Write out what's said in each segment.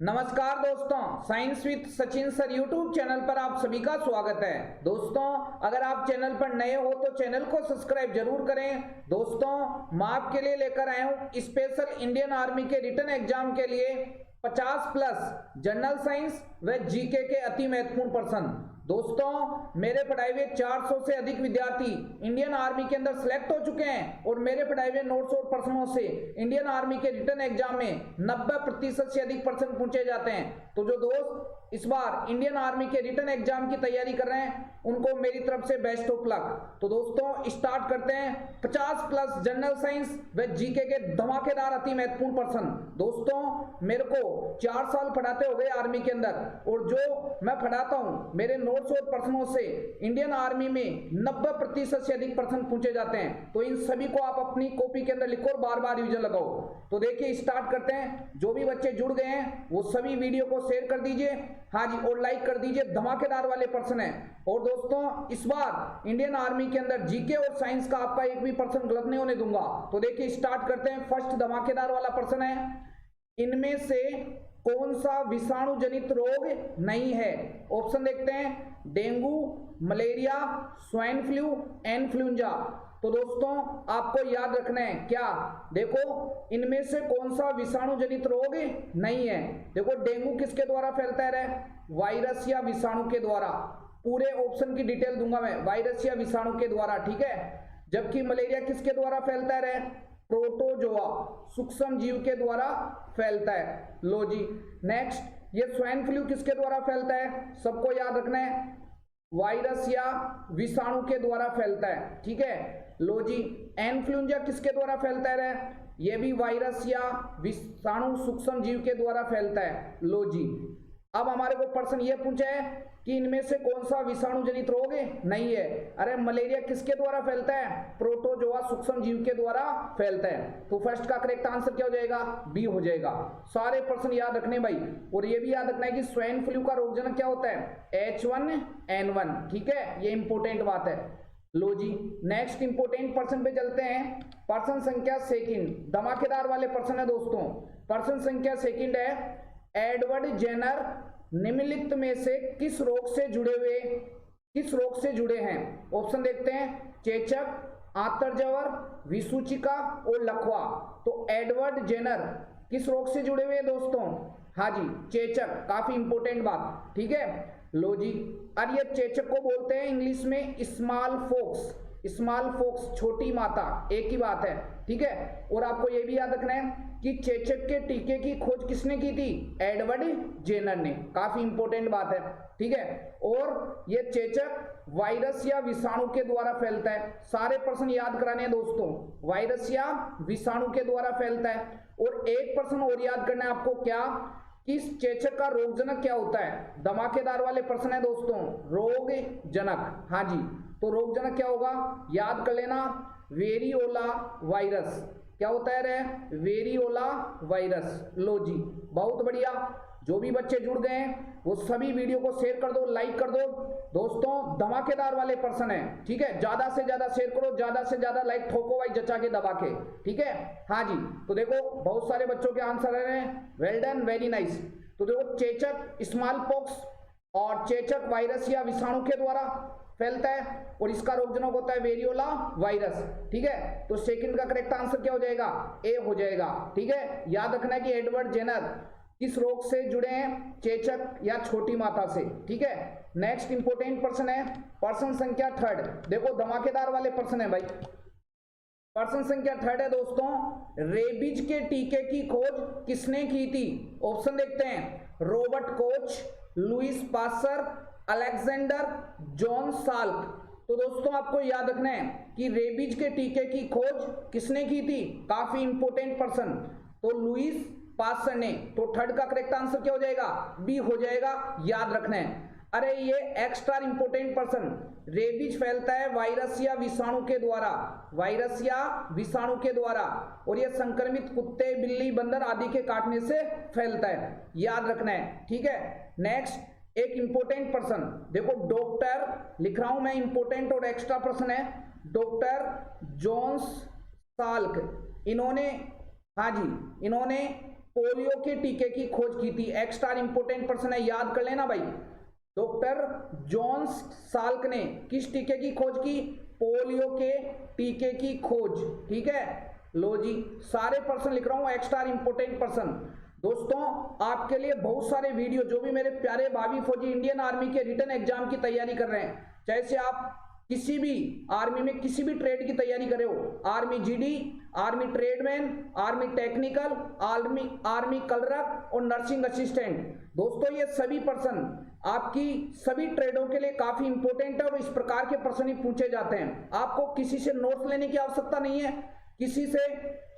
नमस्कार दोस्तों, science with Sachin sir YouTube channel पर आप सभी का स्वागत है। दोस्तों, अगर आप चैनल पर नए हो तो चैनल को सब्सक्राइब जरूर करें। दोस्तों, मैं आपके लिए लेकर आया हूं स्पेशल इंडियन आर्मी के रिटन एग्जाम के लिए 50 प्लस जनरल साइंस व जीके के अति महत्वपूर्ण प्रश्न। दोस्तों, मेरे पढ़ाए हुए 400 से अधिक विद्यार्थी इंडियन आर्मी के अंदर सिलेक्ट हो चुके हैं और मेरे पढ़ाए हुए नोट्स और प्रश्नों से इंडियन आर्मी के रिटन एग्जाम में 90% से अधिक प्रश्न पूछे जाते हैं। तो जो दोस्त इस बार इंडियन आर्मी के रिटन एग्जाम की तैयारी कर रहे हैं उनको मेरी तरफ से बेस्ट ऑफ लक। तो दोस्तों, स्टार्ट करते हैं 50 प्लस जनरल साइंस व जीके के धमाकेदार अति महत्वपूर्ण प्रश्न। दोस्तों, मेरे को 4 साल पढ़ाते हो गए आर्मी के अंदर और जो मैं पढ़ाता हूं मेरे नोट्स और प्रश्नों से इंडियन आर्मी में 90% से अधिक प्रश्न पूछे जाते हैं। तो इन सभी को आप अपनी कॉपी के अंदर लिखो और बार बार रिवीजन लगाओ। तो देखिए, स्टार्ट करते हैं। जो भी बच्चे जुड़ गए हैं वो सभी वीडियो को शेयर कर दीजिए, हाँ जी, और लाइक कर दीजिए। धमाकेदार वाले प्रश्न हैं। और दोस्तों, इस बार इंडियन आर्मी के अंदर जीके और साइंस का आपका एक भी प्रश्न गलत नहीं होने दूंगा। तो देखिए, स्टार्ट करते हैं। फर्स्ट धमाकेदार वाला प्रश्न है, इनमें से कौन सा विषाणु जनित रोग नहीं है? ऑप्शन देखते हैं, dengue, malaria, swine flu, influenza. तो दोस्तों, आपको याद रखना है क्या? देखो, इनमें से कौन सा विषाणु जनित रोग नहीं है। देखो, डेंगू किसके द्वारा फैलता है? वायरस या विषाणु के द्वारा। पूरे ऑप्शन की डिटेल दूंगा मैं, वायरस या विषाणु के द्वारा, ठीक है। जबकि मलेरिया किसके द्वारा फैलता है? प्रोटोजोआ, सूक्ष्म जीव के द्वारा फैलता है। लो जी, नेक्स्ट, ये स्वाइन फ्लू किसके द्वारा फैलता है? सबको याद रखना है, वायरस या विषाणु के द्वारा फैलता है, ठीक है। लो जी, इन्फ्लुएंजा किसके द्वारा फैलता है? ये भी वायरस या विषाणु सूक्ष्म जीव के द्वारा फैलता है। लो जी, अब हमारे को प्रश्न ये पूछा है कि इनमें से कौन सा विषाणु जनित रोग नहीं है। अरे, मलेरिया किसके द्वारा फैलता है? प्रोटोजोआ सूक्ष्म जीव के द्वारा फैलता है। तो फर्स्ट का करेक्ट आंसर क्या हो जाएगा? बी हो जाएगा। सारे प्रश्न याद रखने भाई, और ये भी याद रखना है कि स्वाइन फ्लू का रोगजनक क्या होता है? H1N1, ठीक है, ये इंपोर्टेंट बात है। लो जी, नेक्स्ट इंपोर्टेंट प्रश्न पे चलते हैं। प्रश्न संख्या सेकंड, धमाकेदार वाले प्रश्न है दोस्तों। प्रश्न संख्या सेकंड है, एडवर्ड जेनर निम्नलिखित में से किस रोग से जुड़े हैं? ऑप्शन देखते हैं, चेचक, आंतरजवर, विसूचिका और लकवा। तो एडवर्ड जेनर किस रोग से जुड़े हुए हैं दोस्तों? हाँ जी, चेचक, काफी इंपोर्टेंट बात, ठीक है। लो जी, और ये चेचक को बोलते हैं इंग्लिश में स्मॉल फोक्स। स्मॉल फोक्स, छोटी माता, एक ही बात है, ठीक है। और आपको ये भी याद रखना है कि चेचक के टीके की खोज किसने की थी? एडवर्ड जेनर ने। काफी इंपोर्टेंट बात है, ठीक है। और ये चेचक वायरस या विषाणु के द्वारा फैलता है। सारे प्रश्न याद कराने हैं दोस्तों, वायरस या विषाणु के द्वारा फैलता है। और एक प्रश्न और याद करना है आपको, क्या? कि इस चेचक का रोगजनक क्या होता है? धमाकेदार वाले प्रश्न है दोस्तों, रोगजनक। हाँ जी, तो रोगजनक क्या होगा? याद कर लेना, वेरियोला वायरस। क्या होता है रे? Variola virus. लो जी, बहुत बढ़िया। जो भी बच्चे जुड़ गए हैं वो सभी वीडियो को शेयर कर दो, लाइक कर दो। दोस्तों, धमाकेदार वाले प्रश्न है, ठीक है। ज्यादा से ज्यादा शेयर करो, ज्यादा से ज्यादा लाइक ठोको भाई, जचा के दबा के, ठीक है। हाँ जी, तो देखो, बहुत सारे बच्चों के आंसर आ रहे हैं। Well done, very nice. तो देखो, चेचक स्मॉल पॉक्स और चेचक वायरस या विषाणु के द्वारा फैलता है और इसका रोगजनक होता है वेरियोला वायरस, ठीक है। तो सेकंड का करेक्ट आंसर क्या हो जाएगा? ए हो जाएगा, ठीक है। याद रखना है कि एडवर्ड जेनर किस रोग से जुड़े हैं? चेचक या छोटी माता से, ठीक है। नेक्स्ट इंपोर्टेंट प्रश्न है, प्रश्न संख्या थर्ड। देखो, धमाकेदार वाले प्रश्न है भाई। प्रश्न संख्या थर्ड है दोस्तों, रेबीज के टीके की खोज किसने की थी? ऑप्शन देखते हैं, Robert Koch, Louis Pasteur, Alexander John Salk. तो दोस्तों, आपको याद रखना है कि रेबीज के टीके की खोज किसने की थी? काफी इंपोर्टेंट प्रश्न। तो लुइस पास्चर ने। तो थर्ड का करेक्ट आंसर क्या हो जाएगा? बी हो जाएगा, याद रखना है। अरे, ये एक्स्ट्रा इंपोर्टेंट प्रश्न, रेबीज फैलता है वायरस या विषाणु के द्वारा, वायरस या विषाणु के द्वारा, और ये संक्रमित कुत्ते, बिल्ली, बंदर आदि के काटने से फैलता है, याद रखना है, ठीक है। नेक्स्ट, एक इंपोर्टेंट प्रश्न देखो, डॉक्टर लिख रहा हूं मैं, इंपोर्टेंट और एक्स्ट्रा प्रश्न है। डॉक्टर जॉन्स साल्क, इन्होंने, हाँ जी, इन्होंने पोलियो के टीके की खोज की थी? एक्स्ट्रा इंपोर्टेंट पर्सन है, याद कर लेना भाई। डॉक्टर जॉन साल्क ने किस टीके की खोज की? पोलियो के टीके की खोज। ठीक है, लो जी, सारे पर्सन लिख रहा हूं, एक्स्ट्रा इंपोर्टेंट पर्सन। दोस्तों आपके लिए बहुत सारे वीडियो, जो भी मेरे प्यारे भावी फौजी इंडियन आर्मी के रिटन एग्जाम की तैयारी कर रहे हैं, चाहे से आप किसी भी आर्मी में किसी भी ट्रेड की तैयारी करे हो, army GD, army tradesman, army technical, army clerk और नर्सिंग असिस्टेंट। दोस्तों ये सभी पर्सन आपकी सभी ट्रेडों के लिए काफी इंपॉर्टेंट है और इस प्रकार के प्रश्न ही पूछे जाते हैं। आपको किसी से नोट्स लेने की आवश्यकता नहीं है, किसी से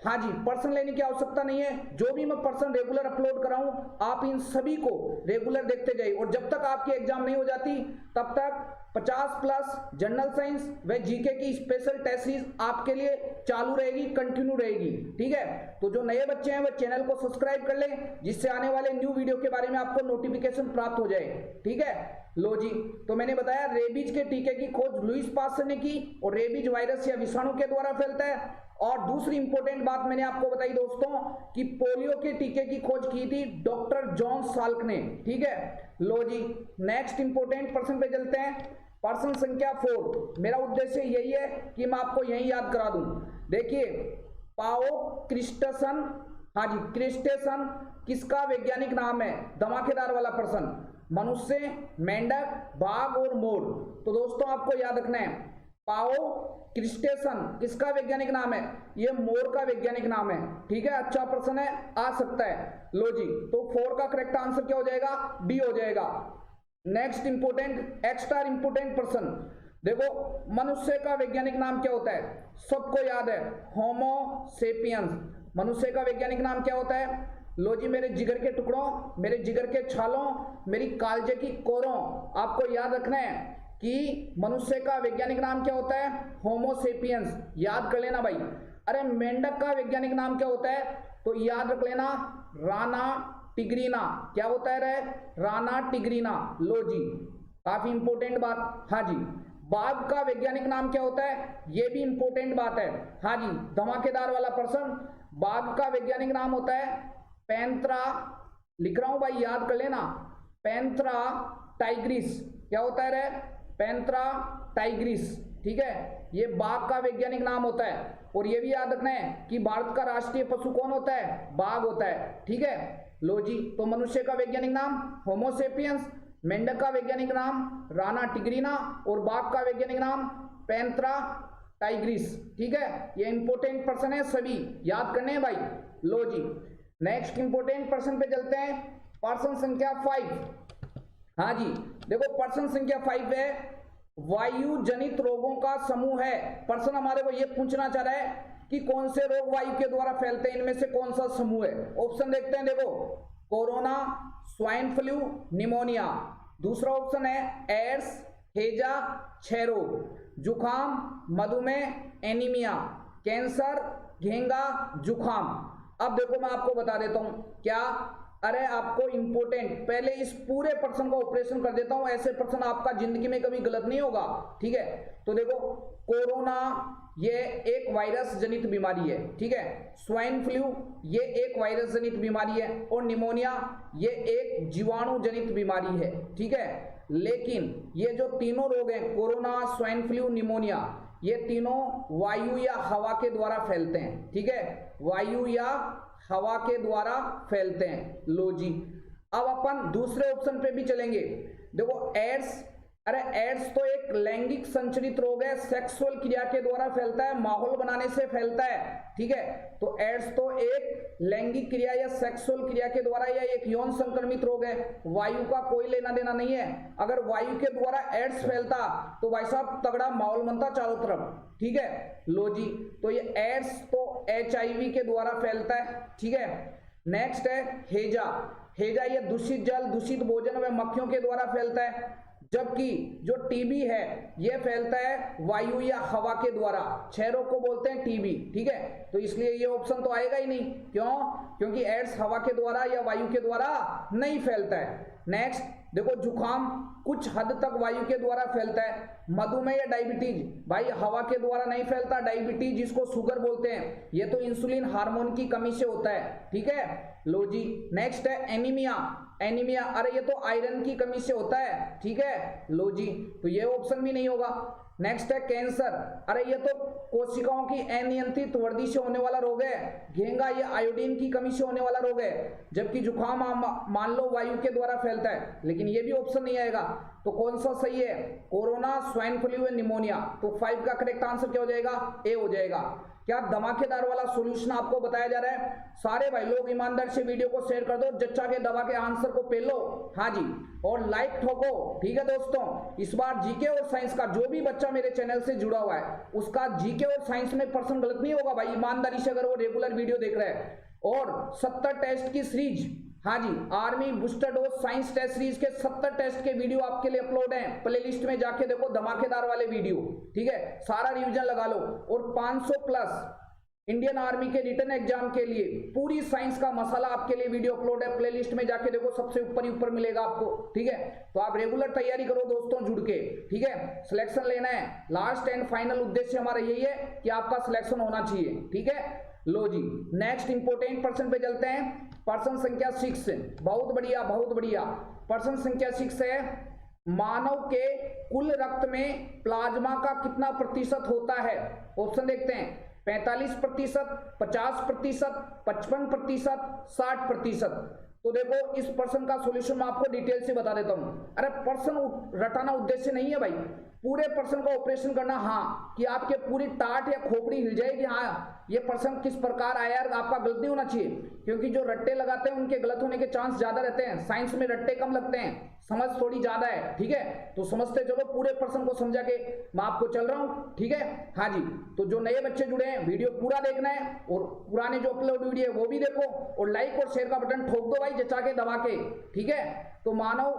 हाँ जी पर्सन लेने की आवश्यकता नहीं है। जो भी मैं पर्सन रेगुलर अपलोड कराऊं, आप इन सभी को रेगुलर देखते जाइए और जब तक आपकी एग्जाम नहीं हो जाती तब तक 50+ जनरल साइंस व जीके की स्पेशल टेस्ट सीरीज आपके लिए चालू रहेगी, कंटिन्यू रहेगी। ठीक है, तो जो नए बच्चे हैं वह चैनल को सब्सक्राइब कर लें, जिससे आने वाले न्यू वीडियो के बारे में आपको नोटिफिकेशन प्राप्त हो जाए। ठीक है, लो जी, तो मैंने बताया रेबीज के टीके की खोज लुईस पास्चर ने की और रेबीज वायरस या विषाणु के द्वारा फैलता है। और दूसरी इंपॉर्टेंट बात मैंने आपको बताई दोस्तों कि पोलियो के टीके की खोज की थी डॉक्टर जॉन साल्क ने। ठीक है, लो जी, नेक्स्ट इंपॉर्टेंट पर्सन पे चलते हैं, पर्सन संख्या 4। मेरा उद्देश्य यही है कि मैं आपको यही याद करा दूं। देखिए, पाओ क्रिस्टेसन, हाँ जी क्रिस्टेसन किसका वैज्ञानिक नाम है? धमाकेदार वाला पर्सन, मनुष्य, मेंढक, बाघ और मोर। तो दोस्तों आपको याद रखना है, पाओ क्रिस्टेसन किसका वैज्ञानिक नाम है? ये मोर का वैज्ञानिक नाम है। ठीक है, अच्छा प्रश्न है, आ सकता है। लो जी, तो 4 का करेक्ट आंसर क्या हो जाएगा? डी हो जाएगा। Next important extra important person, देखो मनुष्य का वैज्ञानिक नाम क्या होता है? सबको याद है, होमो सेपियंस। मनुष्य का वैज्ञानिक नाम क्या होता है? लो जी, मेरे जिगर के टुकड़ों, मेरे जिगर के छालों, मेरी कालजे की कोरों, आपको याद रखना है कि मनुष्य का वैज्ञानिक नाम क्या होता है? होमो सेपियंस। याद कर लेना भाई। अरे मेंढक का वैज्ञानिक नाम क्या होता है? तो याद रख लेना, राना टिग्रीना। क्या होता है रे? राना टिग्रीना। लो जी, काफी इंपॉर्टेंट बात। हाँ जी, बाघ का वैज्ञानिक नाम क्या होता है? ये भी इंपॉर्टेंट बात है। हाँ जी, धमाकेदार वाला पर्सन, बाघ का वैज्ञानिक नाम होता है पैंथेरा, लिख रहा हूं भाई, याद कर लेना, पैंथेरा टाइग्रिस। क्या होता है रे? Panthera Tigris. ठीक है, ये बाघ का वैज्ञानिक नाम होता है। और ये भी याद रखना है कि भारत का राष्ट्रीय पशु कौन होता है? बाघ होता है। ठीक है, लो जी, तो मनुष्य का वैज्ञानिक नाम होमो सेपियंस, मेंढक का वैज्ञानिक नाम राना टिग्रीना और बाघ का वैज्ञानिक नाम पैंथेरा टाइग्रिस। ठीक है, ये इंपॉर्टेंट पर्सन है, सभी याद करने हैं भाई। लो जी, नेक्स्ट इंपॉर्टेंट पर्सन पे चलते हैं, पर्सन संख्या 5। हाँ जी, देखो पर्सन संख्या 5 है, वायु जनित रोगों का समूह है। पर्सन हमारे को ये पूछना चाह रहा है कि कौन से रोग वायु के द्वारा फैलते हैं, इनमें से कौन सा समूह है? ऑप्शन देखते हैं, देखो कोरोना, स्वाइन फ्लू, निमोनिया। दूसरा ऑप्शन है एड्स, हैजा, क्षय रोग, जुखाम, मधुमेह, एनीमिया, कैंसर, घेंगा, जुखाम। अब देखो मैं आपको बता देता हूं क्या, अरे आपको इंपोर्टेंट, पहले इस पूरे पर्सन का ऑपरेशन कर देता हूं, ऐसे पर्सन आपका जिंदगी में कभी गलत नहीं होगा। ठीक है, तो देखो कोरोना ये एक वायरस जनित बीमारी है। ठीक है, स्वाइन फ्लू ये एक वायरस जनित बीमारी है और निमोनिया ये एक जीवाणु जनित बीमारी है। ठीक है, लेकिन ये जो तीनों रोग हैं, कोरोना, स्वाइन फ्लू, निमोनिया, ये तीनों वायु या हवा के द्वारा फैलते हैं। ठीक है, वायु या हवा के द्वारा फैलते हैं। लो जी, अब अपन दूसरे ऑप्शन पे भी चलेंगे। देखो एड्स, अरे एड्स तो एक लैंगिक संचरित रोग है, सेक्सुअल क्रिया के द्वारा फैलता है, माहौल बनाने से फैलता है। ठीक है, तो एड्स तो एक लैंगिक क्रिया या सेक्सुअल क्रिया के द्वारा या एक यौन संक्रमित रोग है, वायु का कोई लेना देना नहीं है। अगर वायु के द्वारा एड्स फैलता तो भाई साहब तगड़ा माहौल बनता चारों तरफ। ठीक है, लो जी, तो ये एड्स तो HIV के द्वारा फैलता है। ठीक है, नेक्स्ट है हैजा। हैजा ये दूषित जल, दूषित भोजन व मक्खियों के द्वारा फैलता है, जबकि जो टीबी है ये फैलता है वायु या हवा के द्वारा, क्षय रोग को बोलते हैं टीबी। ठीक है, तो इसलिए ये ऑप्शन तो आएगा ही नहीं। क्यों? क्योंकि एड्स हवा के द्वारा या वायु के द्वारा नहीं फैलता है। नेक्स्ट देखो जुखाम कुछ हद तक वायु के द्वारा फैलता है। मधुमेह या डायबिटीज भाई हवा के द्वारा नहीं फैलता, डायबिटीज जिसको शुगर बोलते हैं ये तो इंसुलिन हार्मोन की कमी से होता है। ठीक है, लो जी। नेक्स्ट है एनीमिया। एनीमिया, अरे ये तो आयरन की कमी से होता है, ठीक है, लो जी, तो ये ऑप्शन भी नहीं होगा। नेक्स्ट है कैंसर, अरे ये तो कोशिकाओं की अनियंत्रित वृद्धि से होने वाला रोग है। घेंगा, ये आयोडीन की कमी से होने वाला रोग है। जबकि जुकाम मान लो वायु के द्वारा फैलता है, लेकिन ये भी ऑप्शन नहीं आएगा। तो कौन सा सही है? Corona, swine flu, pneumonia. तो 5 का करेक्ट आंसर क्या हो जाएगा? ए हो जाएगा। क्या धमाकेदार वाला सॉल्यूशन आपको बताया जा रहा है? सारे भाई लोग ईमानदार से वीडियो को शेयर कर दो, जच्चा के दवा के आंसर को पेल लो, हाँ जी, और लाइक ठोको, ठीक है दोस्तों। इस बार जीके और साइंस का जो भी बच्चा मेरे चैनल से जुड़ा हुआ है उसका जीके और साइंस में पर्सन गलत नहीं होगा भाई, ईमानदारी से, अगर वो रेगुलर वीडियो देख रहा है। और 70 टेस्ट की सीरीज, हाँ जी, army booster dose science test series के 70 टेस्ट के वीडियो आपके लिए अपलोड हैं। प्लेलिस्ट में जाके देखो, धमाकेदार वाले वीडियो, ठीक है, सारा रिवीजन लगा लो। और 500 प्लस इंडियन आर्मी के रिटन एग्जाम के लिए पूरी साइंस का मसाला आपके लिए वीडियो अपलोड है, प्लेलिस्ट में जाके देखो, सबसे ऊपर ही ऊपर मिलेगा आपको, ठीक है। तो आप रेगुलर तैयारी करो दोस्तों जुड़ के, ठीक है। सिलेक्शन लेना है, लास्ट एंड फाइनल उद्देश्य हमारा यही है कि आपका सिलेक्शन होना चाहिए, ठीक है। लो जी, नेक्स्ट इंपोर्टेंट पर्सन पे चलते हैं। पर्सन संख्या 6, बहुत बढ़िया बहुत बढ़िया। पर्सन संख्या 6 है, मानव के कुल रक्त में प्लाज्मा का कितना प्रतिशत होता है? ऑप्शन देखते हैं, 45%, 50%, 55%, 60%। तो देखो इस पर्सन का सॉल्यूशन मैं आपको डिटेल से बता देता हूं। अरे पर्सन रटाना उद्देश्य नहीं है भाई, पूरे पर्सन का ऑपरेशन करना, हाँ, कि आपके पूरी टाट या खोपड़ी हिल जाएगी, हाँ ये पर्सन किस प्रकार आया, आपका गलत नहीं होना चाहिए, क्योंकि जो रट्टे लगाते हैं उनके गलत होने के चांस ज्यादा रहते हैं। साइंस में रट्टे कम लगते हैं, समझ थोड़ी ज्यादा है, ठीक है। तो समझते चलो, पूरे पर्सन को समझा के मैं आपको चल रहा हूं, ठीक है, हाँ जी। तो जो नए बच्चे जुड़े हैं, वीडियो पूरा देखना है, और पुराने जो अपलोड वीडियो है वो भी देखो, और लाइक और शेयर का बटन ठोक दो भाई, जचा के दबा के, ठीक है। तो मानव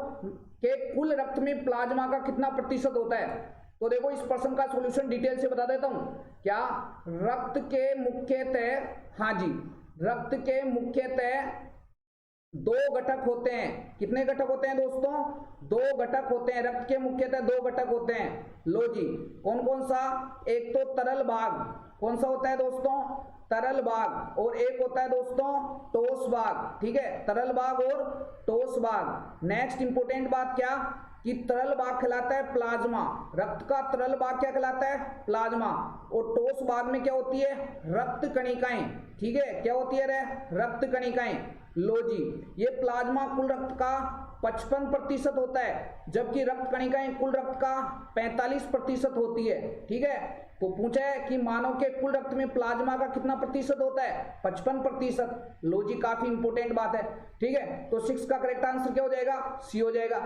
के कुल रक्त में प्लाज्मा का कितना प्रतिशत होता है? तो देखो इस पर्सन का सॉल्यूशन डिटेल से बता देता हूं। क्या रक्त के मुख्यतः, हाँ जी, रक्त के मुख्यतः 2 घटक होते हैं। कितने घटक होते हैं दोस्तों? 2 घटक होते हैं। रक्त के मुख्यतः 2 घटक होते हैं। लो जी, कौन कौन सा? एक तो तरल भाग, कौन सा होता है दोस्तों? तरल भाग। और एक होता है दोस्तों ठोस भाग, ठीक है, तरल भाग और ठोस भाग। नेक्स्ट इंपोर्टेंट बात क्या, कि तरल भाग कहलाता है प्लाज्मा। रक्त का तरल भाग क्या कहलाता है? प्लाज्मा। और ठोस भाग में क्या होती है? रक्त कणिकाएं, ठीक है, क्या होती है रे? रक्त कणिकाएं। लो जी, ये प्लाज्मा कुल रक्त का 55% होता है, जबकि रक्त कणिकाएं कुल रक्त का 45% होती है, ठीक है। तो पूछा है कि मानव के कुल रक्त में प्लाज्मा का कितना प्रतिशत होता है? 55%। लो जी, काफी इंपोर्टेंट बात है, ठीक है। तो 6 का करेक्ट आंसर क्या हो जाएगा? सी हो जाएगा।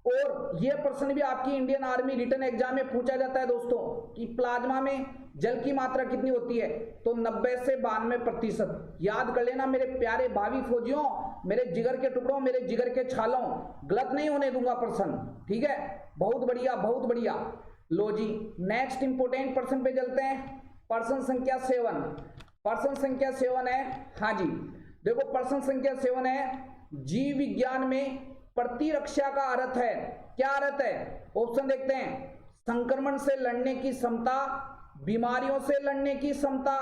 और यह प्रश्न भी आपकी इंडियन आर्मी रिटन एग्जाम में पूछा जाता है दोस्तों, कि प्लाज्मा में जल की मात्रा कितनी होती है? तो 90 से 92%। याद कर लेना मेरे प्यारे भावी फौजियों, मेरे जिगर के टुकड़ों, मेरे जिगर के छालों, गलत नहीं होने दूंगा प्रश्न, ठीक है। बहुत बढ़िया बहुत बढ़िया। लो जी, नेक्स्ट इंपोर्टेंट पर्सन पे चलते हैं। पर्सन संख्या 7। पर्सन संख्या 7 है, हाँ जी, देखो पर्सन संख्या 7 है, जीव विज्ञान में प्रतिरक्षा का अर्थ है। क्या अर्थ है? ऑप्शन देखते हैं, संक्रमण से लड़ने की क्षमता, बीमारियों से लड़ने की क्षमता,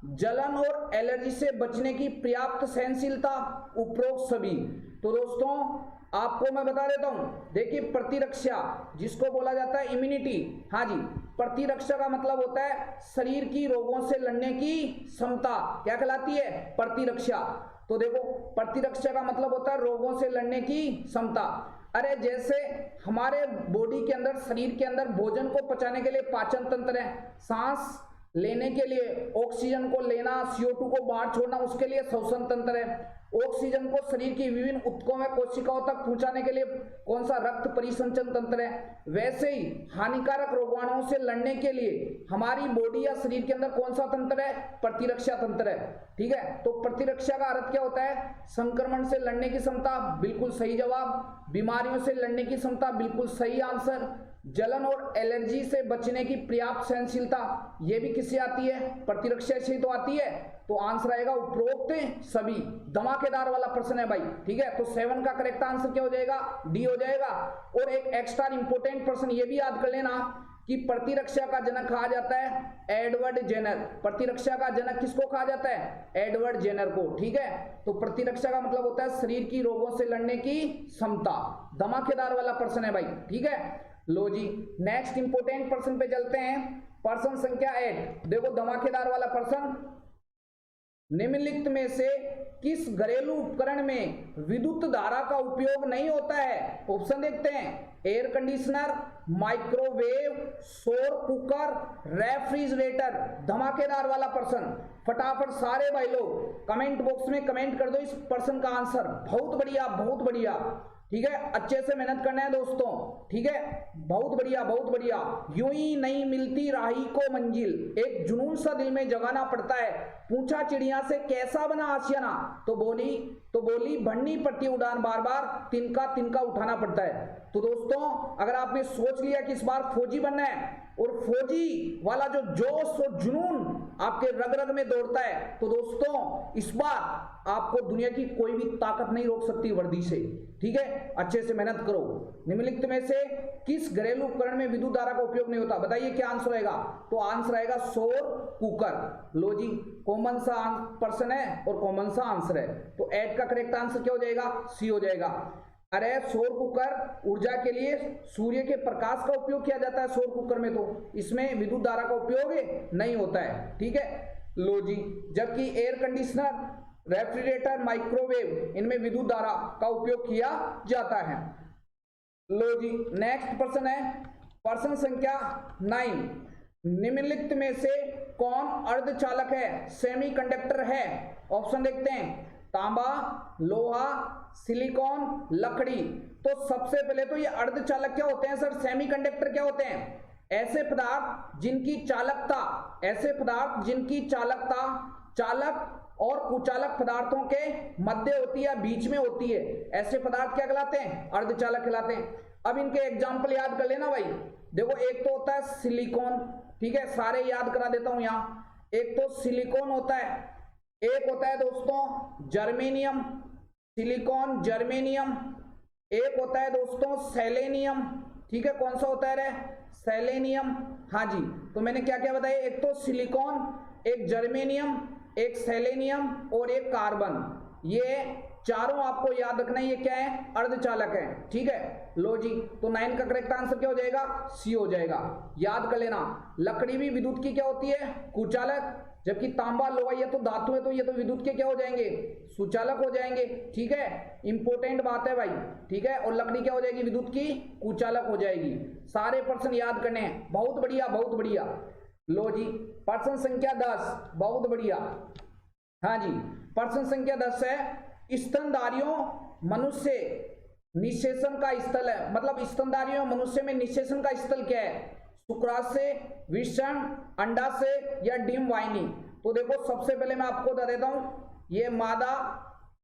जलन और एलर्जी से बचने की पर्याप्त सहनशीलता, उपरोक्त सभी। तो दोस्तों आपको मैं बता देता हूं, देखिए प्रतिरक्षा जिसको बोला जाता है इम्यूनिटी, हाँ जी, प्रतिरक्षा का मतलब होता है शरीर की रोगों से लड़ने की क्षमता। क्या कहलाती है? प्रतिरक्षा। तो देखो प्रतिरक्षा का मतलब होता है रोगों से लड़ने की क्षमता। अरे जैसे हमारे बॉडी के अंदर, शरीर के अंदर भोजन को पचाने के लिए पाचन तंत्र है, सांस लेने के लिए ऑक्सीजन को लेना, CO2 को बाहर छोड़ना, उसके लिए श्वसन तंत्र है, ऑक्सीजन को शरीर की विभिन्न ऊतकों में कोशिकाओं तक पहुंचाने के लिए कौन सा? रक्त परिसंचन तंत्र है। वैसे ही हानिकारक रोगाणुओं से लड़ने के लिए हमारी बॉडी या शरीर के अंदर कौन सा तंत्र है? प्रतिरक्षा तंत्र है, ठीक है। तो प्रतिरक्षा का अर्थ क्या होता है? संक्रमण से लड़ने की क्षमता, बिल्कुल सही जवाब। बीमारियों से लड़ने की क्षमता, बिल्कुल सही आंसर। जलन और एलर्जी से बचने की पर्याप्त सहनशीलता, ये भी किससे आती है? प्रतिरक्षा से तो आती है। तो आंसर आएगा उपरोक्त सभी। धमाकेदार वाला प्रश्न है भाई, ठीक है। तो 7 का करेक्ट आंसर क्या हो जाएगा? डी हो जाएगा। और एक एक्स्ट्रा इंपोर्टेंट प्रश्न ये भी याद कर लेना, कि प्रतिरक्षा का जनक कहा जाता है एडवर्ड जेनर। प्रतिरक्षा का जनक किसको कहा जाता है? एडवर्ड जेनर को। ठीक है, तो प्रतिरक्षा का मतलब होता है शरीर की रोगों से लड़ने की क्षमता। धमाकेदार वाला प्रश्न है भाई। ठीक है, लो जी नेक्स्ट इंपोर्टेंट प्रश्न पे चलते हैं। प्रश्न संख्या 8, देखो धमाकेदार वाला प्रश्न। निम्नलिखित में से किस घरेलू उपकरण में विद्युत धारा का उपयोग नहीं होता है? ऑप्शन देखते हैं, एयर कंडीशनर, माइक्रोवेव, सौर कुकर, रेफ्रिजरेटर। धमाकेदार वाला प्रश्न, फटाफट सारे भाई लोग कमेंट बॉक्स में कमेंट कर दो इस प्रश्न का आंसर। बहुत बढ़िया, बहुत बढ़िया। ठीक है, अच्छे से मेहनत करना है दोस्तों। ठीक है, बहुत बढ़िया, बहुत बढ़िया। यूं ही नहीं मिलती राही को मंजिल, एक जुनून सा दिल में जगाना पड़ता है। पूछा चिड़िया से कैसा बना आशियाना, तो बोली बढ़नी पड़ती उड़ान, बार बार तिनका तिनका उठाना पड़ता है। तो दोस्तों अगर आपने सोच लिया कि इस बार फौजी बनना है और फौजी वाला जो जोश और जुनून आपके रग रग में दौड़ता है, तो दोस्तों इस बार आपको दुनिया की कोई भी ताकत नहीं रोक सकती वर्दी से। ठीक है, अच्छे से मेहनत करो। निम्नलिखित में से किस घरेलू उपकरण में विद्युत धारा का उपयोग नहीं होता? बताइए क्या आंसर रहेगा? तो आंसर रहेगा सौर कुकर। लो जी, कॉमन सा प्रश्न है और कॉमन सा आंसर है, तो 8 का करेक्ट आंसर क्या हो जाएगा? सी हो जाएगा। अरे सौर कुकर ऊर्जा के लिए सूर्य के प्रकाश का उपयोग किया जाता है सौर कुकर में, तो इसमें विद्युत धारा का उपयोग नहीं होता है। ठीक है, लो जी, जबकि एयर कंडीशनर, रेफ्रिजरेटर, माइक्रोवेव, इनमें विद्युत धारा का उपयोग किया जाता है। लो जी नेक्स्ट प्रश्न है प्रश्न संख्या 9। निम्नलिखित में से कौन अर्धचालक है, सेमीकंडक्टर है? ऑप्शन देखते हैं, तांबा, लोहा, सिलिकॉन, लकड़ी। तो सबसे पहले तो ये अर्धचालक क्या होते हैं सर? सेमीकंडक्टर क्या होते हैं? ऐसे पदार्थ जिनकी चालकता चालक और कुचालक पदार्थों के मध्य होती है, बीच में होती है, ऐसे पदार्थ क्या कहलाते हैं? अर्धचालक कहलाते हैं। अब इनके एग्जाम्पल याद कर लेना भाई। देखो एक तो होता है सिलिकॉन, ठीक है, सारे याद करा देता हूं यहां। एक तो सिलिकॉन होता है, एक होता है दोस्तों जर्मेनियम, सिलिकॉन जर्मेनियम। एक होता है दोस्तों सेलेनियम। ठीक है, कौन सा होता है रे? सेलेनियम। हाँ जी, तो मैंने क्या क्या बताया? एक तो सिलिकॉन, एक जर्मेनियम, एक सेलेनियम और एक कार्बन। ये चारों आपको याद रखना है, ये क्या है? अर्धचालक है। ठीक है, लो जी, तो 9 का करेक्ट आंसर क्या हो जाएगा? सी हो जाएगा। याद कर लेना, लकड़ी भी विद्युत की क्या होती है? कुचालक। जबकि तांबा, लोहा ये तो धातु है, तो ये तो विद्युत के क्या हो जाएंगे? सुचालक हो जाएंगे। ठीक है, इंपॉर्टेंट बात है भाई। ठीक है, और लकड़ी क्या हो जाएगी? विद्युत की कुचालक हो जाएगी। सारे प्रश्न याद करने हैं। बहुत बढ़िया, बहुत बढ़िया। लो जी, प्रश्न संख्या 10, बहुत बढ़िया। हाँ जी, प्रश्न संख्या 10 है, स्तनधारियों मनुष्य निषेचन का स्थल है, मतलब स्तनधारियों मनुष्य में निषेचन का स्थल क्या है? शुक्राशय, वृषण, अंडाशय या डिंब वाहिनी। तो देखो सबसे पहले मैं आपको बता देता हूं, ये मादा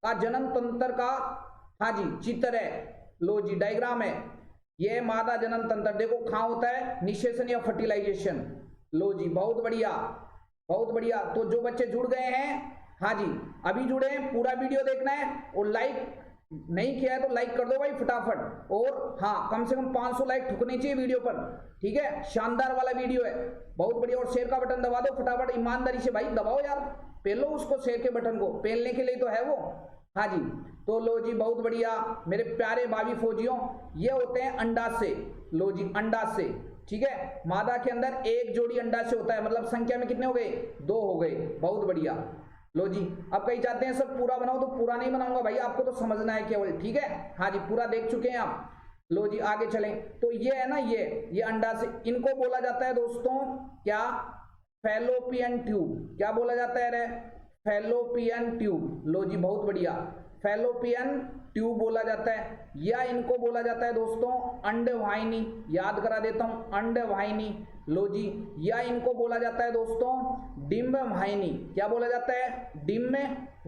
का जन्म तंत्र का हाँ जी चित्र है। लो जी डायग्राम है, ये मादा जन्म तंत्र। देखो कहाँ होता है? निषेचन या फर्टिलाइजेशन। लो जी बहुत बढ़िया, बहुत बढ़िया। तो जो बच्चे जुड़ गए हैं, हाँ जी अभी जुड़े हैं, पूरा वीडियो देखना है और लाइक नहीं किया है तो लाइक कर दो भाई फटाफट। और हाँ, कम से कम 500 लाइक ठुकनी चाहिए वीडियो पर। ठीक है, शानदार वाला वीडियो है, बहुत बढ़िया। और शेयर का बटन दबा दो फटाफट, ईमानदारी से भाई दबाओ यार, पेलो उसको, शेयर के बटन को पेलने के लिए तो है वो। हाँ जी, तो लो जी बहुत बढ़िया मेरे प्यारे भाभी फौजियों, ये होते हैं अंडा से। लो जी अंडा से, ठीक है, मादा के अंदर एक जोड़ी अंडा से होता है, मतलब संख्या में कितने हो गए? 2 हो गए। बहुत बढ़िया। लो जी, अब कहीं चाहते हैं सब पूरा बनाओ, तो पूरा नहीं बनाऊंगा भाई, आपको तो समझना है केवल। ठीक है, हाँ जी पूरा देख चुके हैं आप। लो जी आगे चलें। तो ये है ना, ये अंडा से, इनको बोला जाता है दोस्तों क्या? Fallopian tube. क्या बोला जाता है रे? Fallopian tube. लो जी बहुत बढ़िया, फैलोपियन ट्यूब बोला जाता है, या इनको बोला जाता है दोस्तों अंडवाहिनी। याद करा देता हूं, अंडवाहिनी। लो जी, या इनको बोला जाता है दोस्तों डिंब वाहिनी। क्या बोला जाता है? डिंब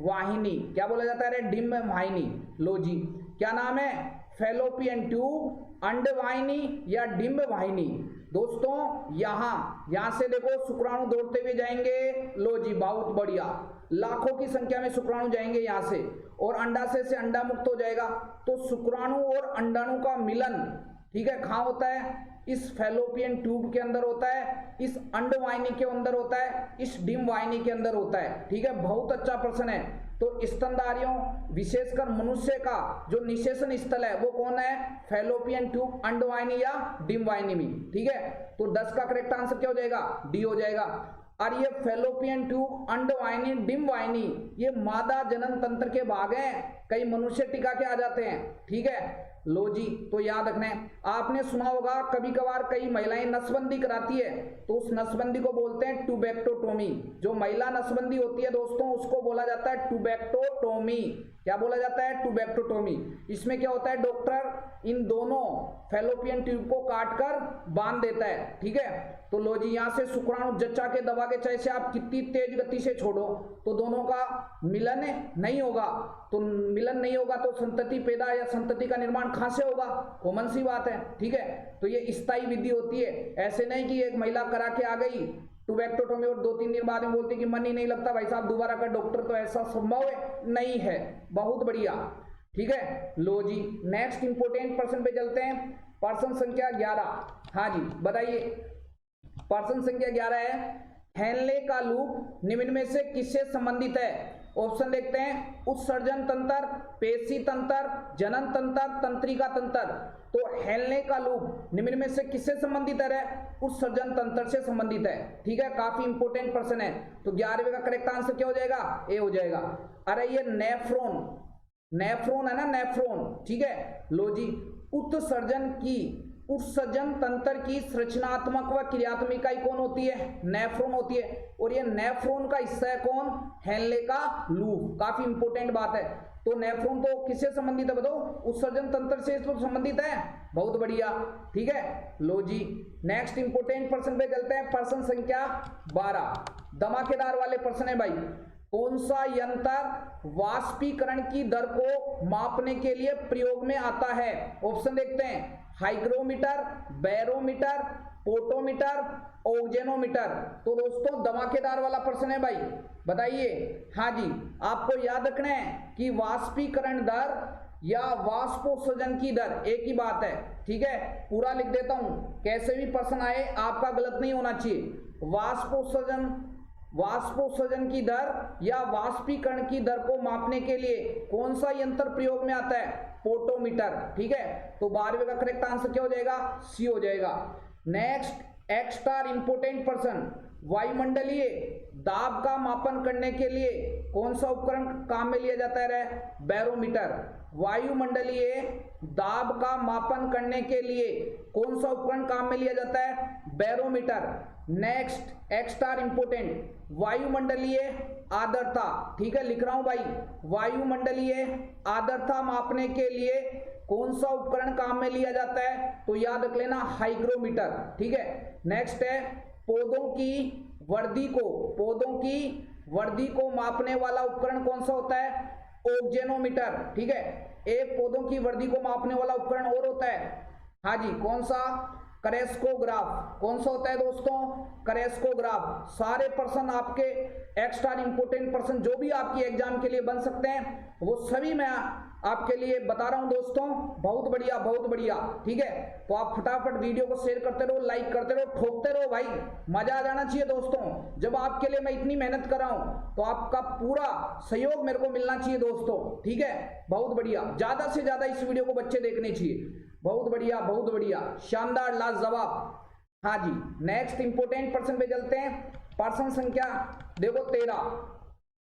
वाहिनी। क्या बोला जाता है रे? डिंब वाहिनी। लो जी, क्या नाम है? फैलोपियन ट्यूब, अंडवाहिनी या डिंब वाहिनी। दोस्तों यहां से देखो शुक्राणु दौड़ते हुए जाएंगे। लो जी बहुत बढ़िया, लाखों की संख्या में शुक्राणु जाएंगे यहां से, और अंडाशय से अंडा मुक्त हो जाएगा। तो शुक्राणु और अंडाणु का मिलन, ठीक है, कहाँ होता है? इस फैलोपियन ट्यूब के अंदर होता है, इस अंडवाहिनी के अंदर होता है, इस डिम वाहिनी के अंदर होता है। ठीक है, बहुत अच्छा प्रश्न है। तो स्तनधारियों विशेषकर मनुष्य का जो निषेचन स्थल है वो कौन है? फैलोपियन ट्यूब, अंडवाहिनी या डिम वाहिनी में। ठीक है, तो 10 का करेक्ट आंसर क्या हो जाएगा? डी हो जाएगा। और ये फैलोपियन ट्यूब, अंडवाहिनी, डिम वाहिनी ये मादा जनन तंत्र के भाग हैं, कई मनुष्य टीका के आ जाते हैं। ठीक है, लो जी, तो याद रखना है। आपने सुना होगा कभी कभार कई महिलाएं नसबंदी कराती है, तो उस नसबंदी को बोलते हैं ट्यूबेक्टोटोमी। जो महिला नसबंदी होती है दोस्तों उसको बोला जाता है ट्यूबेक्टोटोमी। क्या बोला जाता है? ट्यूबेक्टोटोमी। इसमें क्या होता है? डॉक्टर इन दोनों फैलोपियन ट्यूब को काटकर बांध देता है। ठीक है, तो लो जी, यहां से शुक्राणु जच्चा के दबा के चाहे से आप कितनी तेज गति से छोड़ो तो दोनों का मिलन नहीं होगा। तो मिलन नहीं होगा तो संतति पैदा या संतति का निर्माण कहां से होगा? कॉमन सी बात है। ठीक है, तो ये स्थायी विधि होती है। ऐसे नहीं कि एक महिला करा के आ गई ट्यूबेक्टोटोमी और 2-3 दिन बाद में बोलती कि मन ही नहीं लगता भाई साहब दोबारा कर डॉक्टर, तो ऐसा संभव नहीं है। बहुत बढ़िया। ठीक है, लो जी, नेक्स्ट इंपोर्टेंट प्रश्न पे चलते हैं। प्रश्न संख्या 11। हाँ जी, बताइए। प्रश्न संख्या 11 है, हेनले का लूप निम्न में से किससे संबंधित है? ऑप्शन देखते हैं, उत्सर्जन तंत्र, पेशी तंत्र, जनन तंत्र, तंत्रिका तंत्र। तो हेनले का लूप निम्न में से किससे संबंधित है? उत्सर्जन तंत्र से संबंधित है। ठीक है, काफी इंपोर्टेंट प्रश्न है। तो 11वें का करेक्ट आंसर क्या हो जाएगा? ए हो जाएगा। अरे ये नेफ्रॉन है ना, नेफ्रॉन। ठीक है, लो जी, उत्सर्जन तंत्र की संरचनात्मक व क्रियात्मक इकाई कौन होती है? नेफ्रॉन होती है। और ये नेफ्रॉन का हिस्सा है कौन? हेनले का लूप। काफी इंपोर्टेंट बात है। तो नेफ्रॉन तो किससे संबंधित है बताओ? उत्सर्जन तंत्र से तो संबंधित है। बहुत बढ़िया। ठीक है, लो जी, नेक्स्ट इंपोर्टेंट प्रश्न पे चलते हैं। प्रश्न संख्या 12 धमाकेदार वाले प्रश्न है भाई। कौन सा यंत्र वाष्पीकरण की दर को मापने के लिए प्रयोग में आता है? ऑप्शन देखते हैं, हाइग्रोमीटर, बैरोमीटर, पोटोमीटर, ओजेनोमीटर। तो दोस्तों धमाकेदार वाला प्रश्न है भाई, बताइए। हाँ जी, आपको याद रखना है कि वाष्पीकरण दर या वाष्पोत्सर्जन की दर एक ही बात है। ठीक है, पूरा लिख देता हूं, कैसे भी प्रश्न आए आपका गलत नहीं होना चाहिए। वाष्पोत्सर्जन की दर या वाष्पीकरण की दर को मापने के लिए कौन सा यंत्र प्रयोग में आता है? पोटोमीटर। ठीक है, तो 12वें का करेक्ट आंसर क्या हो जाएगा? सी हो जाएगा। नेक्स्ट एक्स्ट्रा इंपोर्टेंट प्रश्न, वायुमंडलीय दाब का मापन करने के लिए कौन सा उपकरण काम में लिया जाता है? बैरोमीटर। वायुमंडलीय दाब का मापन करने के लिए कौन सा उपकरण काम में लिया जाता है? बैरोमीटर। नेक्स्ट एक्स्ट्रा इंपोर्टेंट, वायुमंडलीय आर्द्रता। ठीक है, लिख रहा हूं भाई, वायुमंडलीय आर्द्रता मापने के लिए कौन सा उपकरण काम में लिया जाता है? तो याद रख लेना, हाइग्रोमीटर। ठीक है, नेक्स्ट है पौधों की वर्दी को मापने वाला उपकरण कौन सा होता है? ओजेनोमीटर। ठीक है, एक पौधों की वर्दी को मापने वाला उपकरण और होता है। हाँ जी, कौन सा? करेस्कोग्राफ। कौन सा होता है दोस्तों? करेस्कोग्राफ। सारे प्रश्न आपके एक्स्ट्रा इंपोर्टेंट प्रश्न जो भी आपकी एग्जाम के लिए बन सकते हैं वो सभी मैं आपके लिए बता रहा हूं दोस्तों। बहुत बढ़िया, बहुत बढ़िया। ठीक है, तो आप फटाफट वीडियो को शेयर करते रहो, लाइक करते रहो, ठोकते रहो भाई, मजा आ जाना चाहिए दोस्तों। जब आपके लिए मैं इतनी मेहनत कर रहा हूं तो आपका पूरा सहयोग मेरे को मिलना चाहिए दोस्तों। ठीक है, बहुत बढ़िया, ज्यादा से ज्यादा इस वीडियो को बच्चे देखने चाहिए। बहुत बढ़िया, बहुत बढ़िया, शानदार, लाजवाब। हाँ जी, नेक्स्ट इंपोर्टेंट प्रश्न पे चलते हैं। प्रश्न संख्या देखो 13।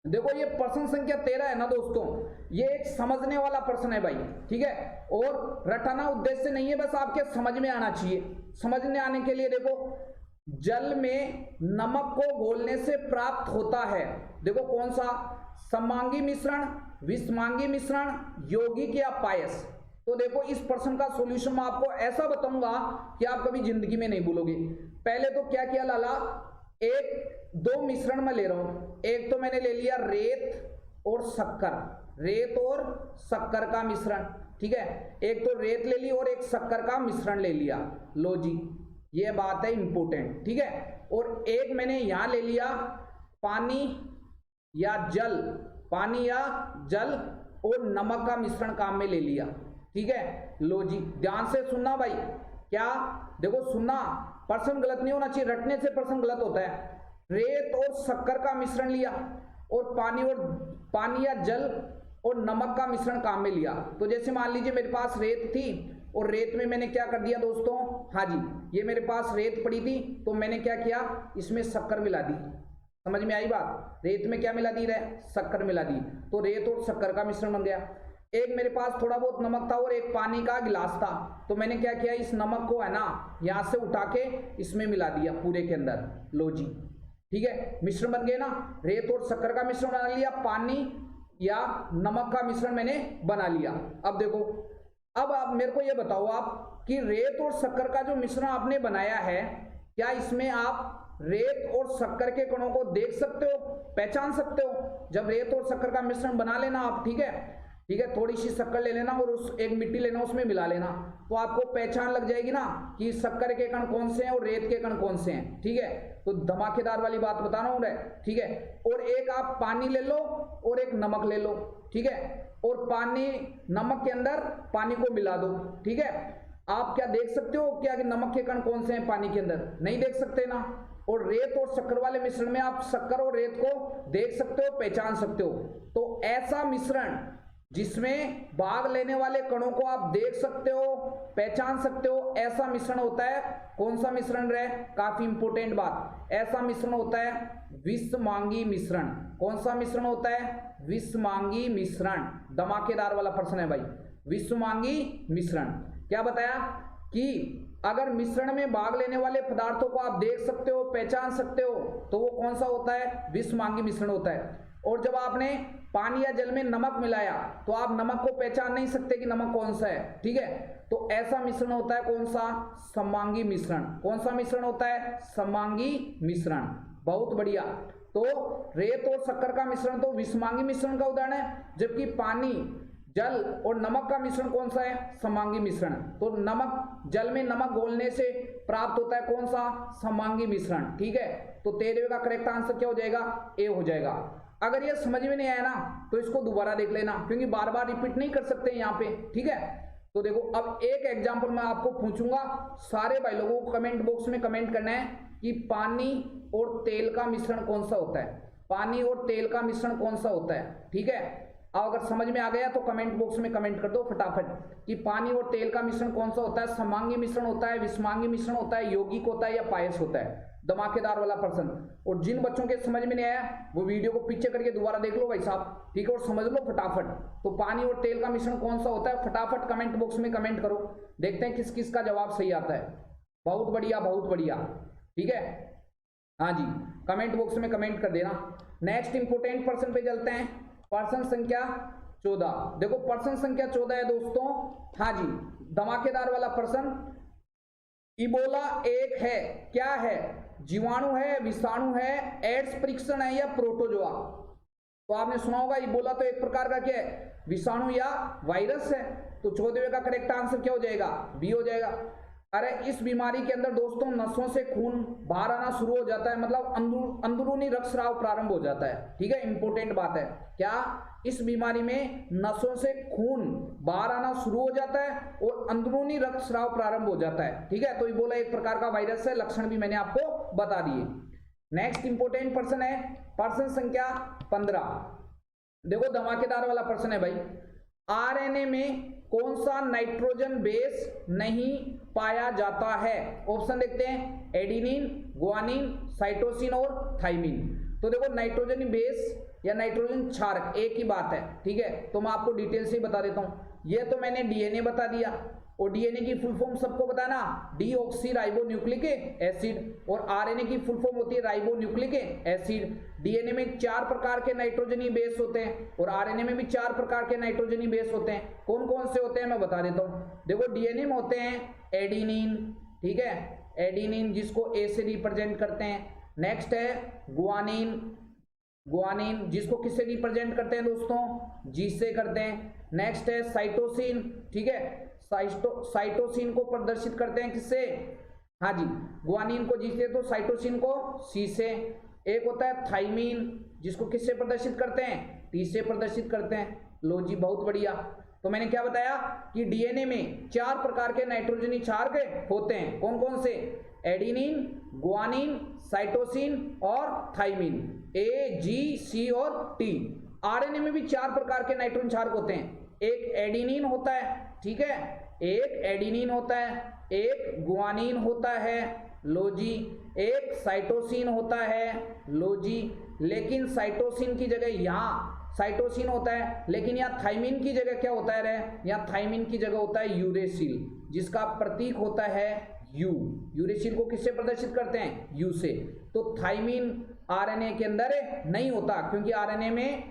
देखो ये प्रश्न संख्या 13 है ना दोस्तों, ये एक समझने वाला प्रश्न है भाई। ठीक है, और रटाना उद्देश्य नहीं है, बस आपके समझ में आना चाहिए। समझने आने के लिए देखो, जल में नमक को घोलने से प्राप्त होता है, देखो कौन सा? समांगी मिश्रण, विषमांगी मिश्रण, यौगिक या पायस। तो देखो इस प्रश्न का सॉल्यूशन मैं आपको ऐसा बताऊंगा कि आप कभी जिंदगी में नहीं भूलोगे। पहले तो क्या किया लाला, एक दो मिश्रण में ले रहा हूं। एक तो मैंने ले लिया रेत और शक्कर का मिश्रण। ठीक है, एक तो रेत ले ली और एक शक्कर का मिश्रण ले लिया। लो जी, ये बात है इंपोर्टेंट। ठीक है, और एक मैंने यहां ले लिया पानी या जल और नमक का मिश्रण काम में ले लिया। ठीक है, लो जी, ध्यान से सुनना भाई, क्या, देखो सुनना, प्रश्न गलत नहीं होना चाहिए, रटने से प्रश्न गलत होता है। रेत और शक्कर का मिश्रण लिया और पानी या जल और नमक का मिश्रण काम में लिया। तो जैसे मान लीजिए मेरे पास रेत थी और रेत में मैंने क्या कर दिया दोस्तों, हाँ जी, ये मेरे पास रेत पड़ी थी तो मैंने क्या किया, इसमें शक्कर मिला दी। समझ में आई बात, रेत में क्या मिला दी रे, शक्कर मिला दी, तो रेत और शक्कर का मिश्रण बन गया। एक मेरे पास थोड़ा बहुत नमक था और एक पानी का गिलास था, तो मैंने क्या किया, इस नमक को है ना यहां से उठा के इसमें मिला दिया पूरे के अंदर। लो जी, ठीक है, मिश्रण बन गया ना, रेत और शक्कर का मिश्रण बना लिया, पानी या नमक का मिश्रण मैंने बना लिया। अब देखो, अब आप मेरे को ये बताओ आप कि रेत और शक्कर का जो मिश्रण आपने बनाया है, क्या इसमें आप रेत और शक्कर के कणों को देख सकते हो, पहचान सकते हो? जब रेत और शक्कर का मिश्रण बना लेना आप, ठीक है, ठीक है, थोड़ी सी शक्कर ले लेना और उस एक मिट्टी लेना, उसमें मिला लेना, तो आपको पहचान लग जाएगी ना कि शक्कर के कण कौन से हैं और रेत के कण कौन से हैं। ठीक है, तो धमाकेदार वाली बात बता रहा हूं, ठीक है। और एक आप पानी ले लो और एक नमक ले लो, ठीक है, और पानी नमक के अंदर पानी को मिला दो, ठीक है। आप क्या देख सकते हो क्या कि नमक के कण कौन से हैं पानी के अंदर? नहीं देख सकते ना। और रेत और शक्कर वाले मिश्रण में आप शक्कर और रेत को देख सकते हो, पहचान सकते हो। तो ऐसा मिश्रण जिसमें भाग लेने वाले कणों को आप देख सकते हो, पहचान सकते हो, ऐसा मिश्रण होता है, कौन सा मिश्रण रहे, काफी इंपोर्टेंट बात, ऐसा मिश्रण होता है विषमांगी मिश्रण। कौन सा मिश्रण होता है? विषमांगी मिश्रण। धमाकेदार वाला प्रश्न है भाई, विषमांगी मिश्रण। क्या बताया कि अगर मिश्रण में भाग लेने वाले पदार्थों को आप देख सकते हो, पहचान सकते हो, तो वो कौन सा होता है? विषमांगी मिश्रण होता है। और जब आपने पानी या जल में नमक मिलाया तो आप नमक को पहचान नहीं सकते कि नमक कौन सा है, ठीक है, तो ऐसा मिश्रण होता है कौन सा? समांगी मिश्रण। कौन सा मिश्रण होता है? समांगी मिश्रण। बहुत बढ़िया। तो रेत और शक्कर का मिश्रण तो विषमांगी मिश्रण का उदाहरण है, जबकि पानी, जल और नमक का मिश्रण कौन सा है? समांगी मिश्रण। तो नमक, जल में नमक घोलने से प्राप्त होता है कौन सा? समांगी मिश्रण। ठीक है, तो 13 का करेक्ट आंसर क्या हो जाएगा? ए हो जाएगा। अगर ये समझ में नहीं आया ना तो इसको दोबारा देख लेना, क्योंकि बार बार रिपीट नहीं कर सकते यहाँ पे, ठीक है। तो देखो, अब एक एग्जांपल मैं आपको पूछूंगा, सारे भाई लोगों को कमेंट बॉक्स में कमेंट करना है कि पानी और तेल का मिश्रण कौन सा होता है? पानी और तेल का मिश्रण कौन सा होता है? ठीक है, अब अगर समझ में आ गया तो कमेंट बॉक्स में कमेंट कर दो फटाफट कि पानी और तेल का मिश्रण कौन सा होता है? समांगी मिश्रण होता है, विषमांगी मिश्रण होता है, यौगिक होता है या पायस होता है? धमाकेदार वाला प्रश्न। और जिन बच्चों के समझ में नहीं आया वो वीडियो को पीछे करके दोबारा देख लो भाई साहब, ठीक है, और समझ लो फटाफट। तो पानी और तेल का मिश्रण कौन सा होता है? फटाफट कमेंट बॉक्स में कमेंट करो, देखते हैं किस किस का जवाब सही आता है। बहुत बढ़िया, बहुत बढ़िया, ठीक है, हाँ जी, कमेंट बॉक्स में कमेंट कर देना। नेक्स्ट इंपोर्टेंट प्रश्न पे चलते हैं, प्रश्न संख्या 14। देखो प्रश्न संख्या 14 है दोस्तों, हाँ जी, धमाकेदार वाला प्रश्न। इबोला एक है, क्या है? जीवाणु है, विषाणु है, एड्स परीक्षण है या प्रोटोजोआ? तो आपने सुना होगा इबोला तो एक प्रकार का क्या है? विषाणु या वायरस है। तो 14वें का करेक्ट आंसर क्या हो जाएगा? बी हो जाएगा। अरे इस बीमारी के अंदर दोस्तों नसों से खून बाहर आना शुरू हो जाता है, मतलब अंदरूनी रक्तस्राव प्रारंभ हो जाता है, ठीक है, इंपोर्टेंट बात है। क्या? इस बीमारी में नसों से खून बाहर आना शुरू हो जाता है और अंदरूनी रक्तस्राव प्रारंभ हो जाता है, ठीक है। तो इबोला एक प्रकार का वायरस है, लक्षण भी मैंने आपको बता दिए। नेक्स्ट इंपोर्टेंट प्रश्न है प्रश्न संख्या 15। देखो धमाकेदार वाला प्रश्न है भाई, आरएनए में कौन सा नाइट्रोजन बेस नहीं पाया जाता है? ऑप्शन देखते हैं, एडिनिन, गुआनिन, साइटोसिन और थाइमिन। तो देखो नाइट्रोजन बेस या नाइट्रोजन क्षारक एक ही बात है, ठीक है, तो मैं आपको डिटेल से बता देता हूं। ये तो मैंने डीएनए बता दिया, और डीएनए की फुल फॉर्म सबको बताना, डीऑक्सीराइबोन्यूक्लिक एसिड, और आरएनए की फुल फॉर्म होती है राइबोन्यूक्लिक एसिड। डीएनए में 4 प्रकार के नाइट्रोजनी बेस होते हैं और आरएनए में भी 4 प्रकार के नाइट्रोजनी बेस होते हैं। कौन कौन से होते हैं मैं बता देता हूं। देखो डीएनए में होते हैं एडिनिन, ठीक है, एडिनिन जिसको ए से रिप्रेजेंट करते हैं। नेक्स्ट है गुआनिन, गुआनिन जिसको किससे रिप्रेजेंट करते हैं दोस्तों? जी से करते हैं। नेक्स्ट है साइटोसिन, ठीक है, साइटोसिन को प्रदर्शित करते हैं किससे? हाँ जी, गुआनिन को जी से, तो साइटोसिन को सी से। एक होता है थाइमिन जिसको किससे प्रदर्शित करते हैं? टी से प्रदर्शित करते हैं। लो जी, बहुत बढ़िया। तो मैंने क्या बताया कि डीएनए में 4 प्रकार के नाइट्रोजनी क्षार होते हैं। कौन कौन से? एडिनिन, गुआनिन, साइटोसिन और थाइमिन, ए, जी, सी और टी। आरएनए में भी 4 प्रकार के नाइट्रोजन क्षार होते हैं। एक एडिनिन होता है, ठीक है, एक एडिनिन होता है, एक गुआनिन होता है, लो जी, एक साइटोसिन होता है, लो जी। लेकिन साइटोसिन की जगह यहाँ साइटोसिन होता है, लेकिन यहाँ थाइमिन की जगह क्या होता है रे? यहाँ थाइमिन की जगह होता है यूरेसिल, जिसका प्रतीक होता है यू। यूरेसिल को किससे प्रदर्शित करते हैं? यू से। तो थाइमिन आरएनए के अंदर नहीं होता, क्योंकि आरएनए में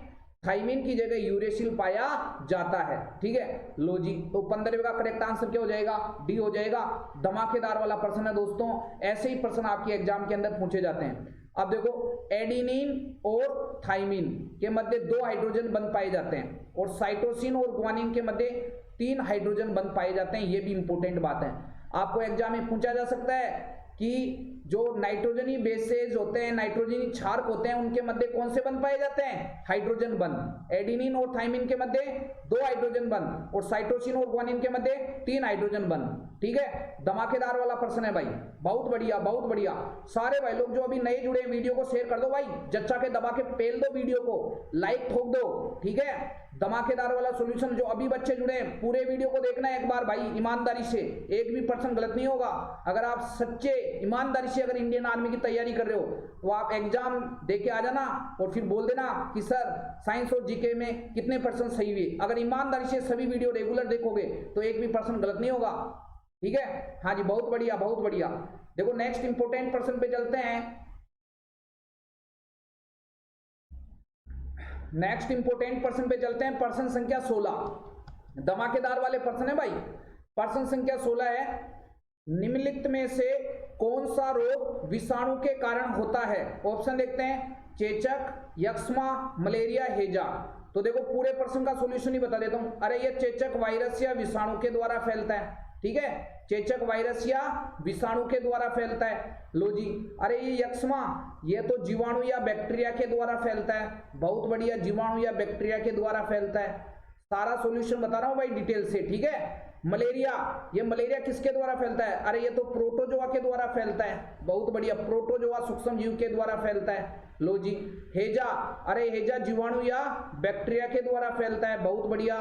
थाइमिन की जगह यूरेसिल पाया जाता है, ठीक है। लो जी, तो 15वें का करेक्ट आंसर क्या हो जाएगा? डी हो जाएगा। धमाकेदार वाला प्रश्न है दोस्तों, ऐसे ही प्रश्न आपके एग्जाम के अंदर पूछे जाते हैं। अब देखो, एडिनिन और थाइमिन के मध्य 2 हाइड्रोजन बंध पाए जाते हैं, और साइटोसिन और गुआनिन के मध्य 3 हाइड्रोजन बंध पाए जाते हैं। ये भी इंपॉर्टेंट बात है, आपको एग्जाम में पूछा जा सकता है कि जो नाइट्रोजनी बेसेज होते हैं, नाइट्रोजनी क्षारक होते हैं, उनके मध्य कौन से बंध पाए जाते हैं? हाइड्रोजन बंध। एडिनिन और थाइमिन के मध्य 2 हाइड्रोजन बंध, और साइटोसिन और गुआनिन के मध्य 3 हाइड्रोजन बंध, ठीक है। धमाकेदार वाला प्रश्न है भाई, बहुत बढ़िया बहुत बढ़िया। सारे भाई लोग जो अभी नए जुड़े हैं, वीडियो को शेयर कर दो भाई, जच्चा के दबा के पेल दो वीडियो को, लाइक ठोक दो, ठीक है। धमाकेदार वाला सॉल्यूशन जो अभी बच्चे जुड़े हैं, पूरे वीडियो को देखना है एक बार भाई, ईमानदारी से, एक भी पर्सन गलत नहीं होगा। अगर आप सच्चे ईमानदारी से अगर इंडियन आर्मी की तैयारी कर रहे हो, तो आप एग्जाम देके आ जाना और फिर बोल देना कि सर साइंस और जीके में कितने % सही हुए। अगर ईमानदारी से सभी वीडियो रेगुलर देखोगे तो एक भी पर्सन गलत नहीं होगा, ठीक है। हाँ जी, बहुत बढ़िया बहुत बढ़िया। देखो नेक्स्ट इंपोर्टेंट पर्सन पे चलते हैं। नेक्स्ट इंपोर्टेंट पर्सन पे चलते हैं, पर्सन संख्या 16। धमाकेदार वाले पर्सन है भाई। पर्सन संख्या 16 है, निम्नलिखित में से कौन सा रोग विषाणु के कारण होता है? ऑप्शन देखते हैं, चेचक, यक्ष्मा, मलेरिया, हैजा। तो देखो पूरे प्रश्न का सॉल्यूशन ही बता देता हूं। अरे ये चेचक वायरस या विषाणु के द्वारा फैलता है, ठीक है, चेचक वायरस या विषाणु के द्वारा फैलता है। लो जी, अरे ये यक्ष्मा, ये तो जीवाणु या बैक्टीरिया के द्वारा फैलता है। बहुत बढ़िया, जीवाणु या बैक्टीरिया के द्वारा फैलता है। सारा सॉल्यूशन बता रहा हूं भाई डिटेल से, ठीक है। मलेरिया, ये मलेरिया किसके द्वारा फैलता है? अरे ये तो प्रोटोजोआ के द्वारा फैलता है। बहुत बढ़िया, प्रोटोजोआ सूक्ष्म जीव के द्वारा फैलता है। लो जी, हैजा, अरे हैजा जीवाणु या बैक्टीरिया के द्वारा फैलता है। बहुत बढ़िया,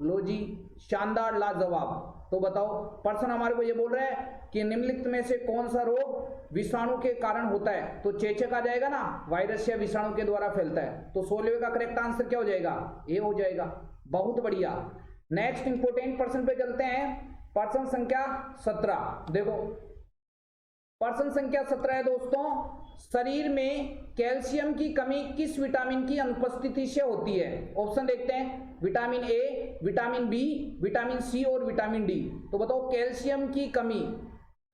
लो जी, शानदार, लाजवाब। तो बताओ, पर्सन हमारे को ये बोल रहा है कि निम्नलिखित में से कौन सा रोग विषाणु के कारण होता है? तो चेचक आ जाएगा ना, वायरस या विषाणु के द्वारा फैलता है। तो 16वें का करेक्ट आंसर क्या हो जाएगा? ए हो जाएगा। बहुत बढ़िया। नेक्स्ट इंपोर्टेंट पर्सन पे चलते हैं, पर्सन संख्या 17। देखो पर्सन संख्या 17 है दोस्तों, शरीर में कैल्शियम की कमी किस विटामिन की अनुपस्थिति से होती है? ऑप्शन देखते हैं, vitamin A, vitamin B, vitamin C और विटामिन डी। तो बताओ कैल्शियम की कमी,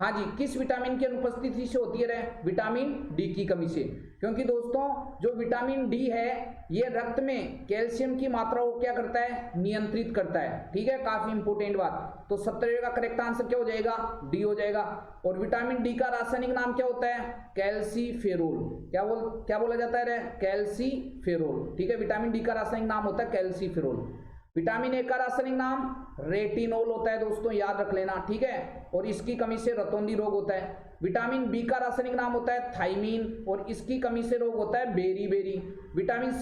हाँ जी, किस विटामिन की अनुपस्थिति से होती है? विटामिन डी की कमी से। क्योंकि दोस्तों जो विटामिन डी है, ये रक्त में कैल्शियम की मात्रा को क्या करता है? नियंत्रित करता है, ठीक है। काफी इंपोर्टेंट बात। तो 17वें का करेक्ट आंसर क्या हो जाएगा? डी हो जाएगा। और विटामिन डी का रासायनिक नाम क्या होता है? कैल्सीफेरोल। क्या बोला जाता है रे? कैल्सीफेरोल, ठीक है। विटामिन डी का रासायनिक नाम होता है कैल्सीफेरोल। विटामिन ए का रासायनिक नाम रेटिनोल होता है दोस्तों, याद रख लेना, ठीक है। और इसकी कमी से रतौंधी रोग होता है। विटामिन बी का रासायनिक नाम होता है थाइमीन, और इसकी कमी से रोग होता है बेरी। विटामिन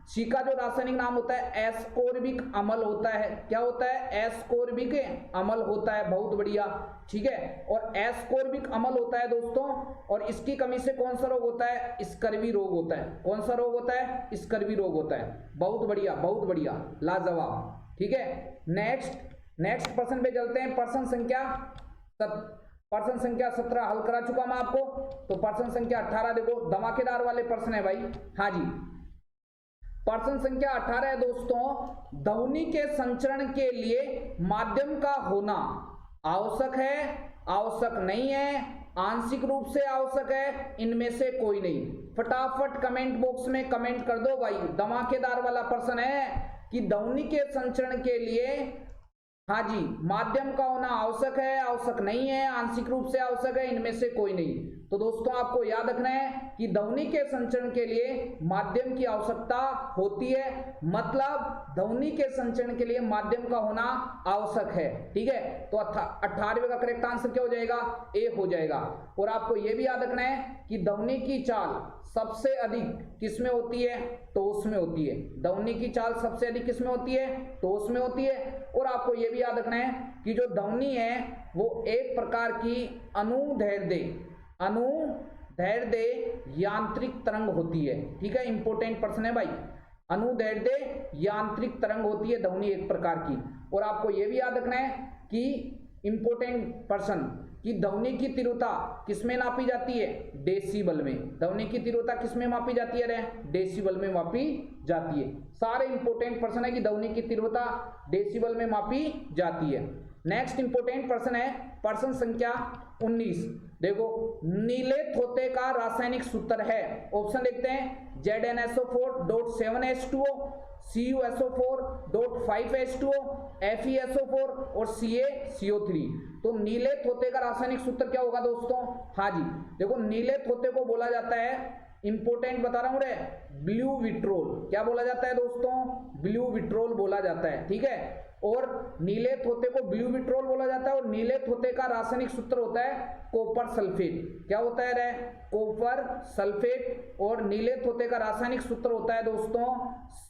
सी का जो रासायनिक नाम होता है एस्कोर्बिक अम्ल होता है। क्या होता है? एस्कोर्बिक अम्ल होता है। बहुत बढ़िया, ठीक है। और एस्कोर्बिक अम्ल होता है दोस्तों, और इसकी कमी से कौन सा रोग होता है? स्कर्वी रोग होता है। कौन सा रोग होता है? स्कर्वी रोग होता है। बहुत बढ़िया बहुत बढ़िया, लाजवाब, ठीक है। नेक्स्ट पर्सन पे चलते हैं, पर्सन संख्या 17 हल करा चुका मैं आपको। तो पर्सन संख्या 18 देखो, धमाकेदार वाले पर्सन है भाई। हाँ जी, पर्सन संख्या 18 है दोस्तों, ध्वनि के संचरण के लिए माध्यम का होना आवश्यक है, आवश्यक नहीं है, आंशिक रूप से आवश्यक है, इनमें से कोई नहीं। फटाफट कमेंट बॉक्स में कमेंट कर दो भाई। धमाकेदार वाला प्रश्न है कि ध्वनि के संचरण के लिए, हाँ जी, माध्यम का होना आवश्यक है, आवश्यक नहीं है, आंशिक रूप से आवश्यक है, इनमें से कोई नहीं। तो दोस्तों आपको याद रखना है कि ध्वनि के संचरण के लिए माध्यम की आवश्यकता होती है, मतलब ध्वनि के संचरण के लिए माध्यम का होना आवश्यक है। ठीक है, तो 18वें का करेक्ट आंसर क्या हो जाएगा? ए हो जाएगा। और आपको यह भी याद रखना है कि ध्वनि की चाल सबसे अधिक किसमें होती है? टोस में होती है। ध्वनि की चाल सबसे अधिक किसमें होती है? टोस में होती है। और आपको यह भी याद रखना है कि जो ध्वनि है वो एक प्रकार की अनुदैर्ध्य यांत्रिक तरंग होती है। ठीक है, इंपॉर्टेंट प्रश्न है भाई। अनुदैर्ध्य यांत्रिक तरंग होती है ध्वनि एक प्रकार की। और आपको यह भी याद रखना है कि इंपॉर्टेंट प्रश्न कि ध्वनि की तीव्रता किसमें नापी जाती है? डेसिबल में। ध्वनि की तीव्रता किसमें मापी जाती है? रे डेसिबल में मापी जाती है। सारे इंपॉर्टेंट प्रश्न है कि ध्वनि की तीव्रता डेसिबल में मापी जाती है। नेक्स्ट इंपॉर्टेंट प्रश्न है प्रश्न संख्या 19। देखो, नीले थोते का रासायनिक सूत्र है। ऑप्शन देखते हैं ZnSO4.7H2O, CuSO4.5H2O, FeSO4 और CaCO3। तो नीले थोते का रासायनिक सूत्र क्या होगा दोस्तों? हाँ जी, देखो नीले थोते को बोला जाता है, इंपोर्टेंट बता रहा हूं रे, ब्लू विट्रोल। क्या बोला जाता है दोस्तों? ब्लू विट्रोल बोला जाता है। ठीक है, और नीले थोते को ब्लू विट्रोल बोला जाता है। और नीले थोते का रासायनिक सूत्र होता है कॉपर सल्फेट। क्या होता है रे? Copper sulphate. और नीले थोते का रासायनिक सूत्र होता है दोस्तों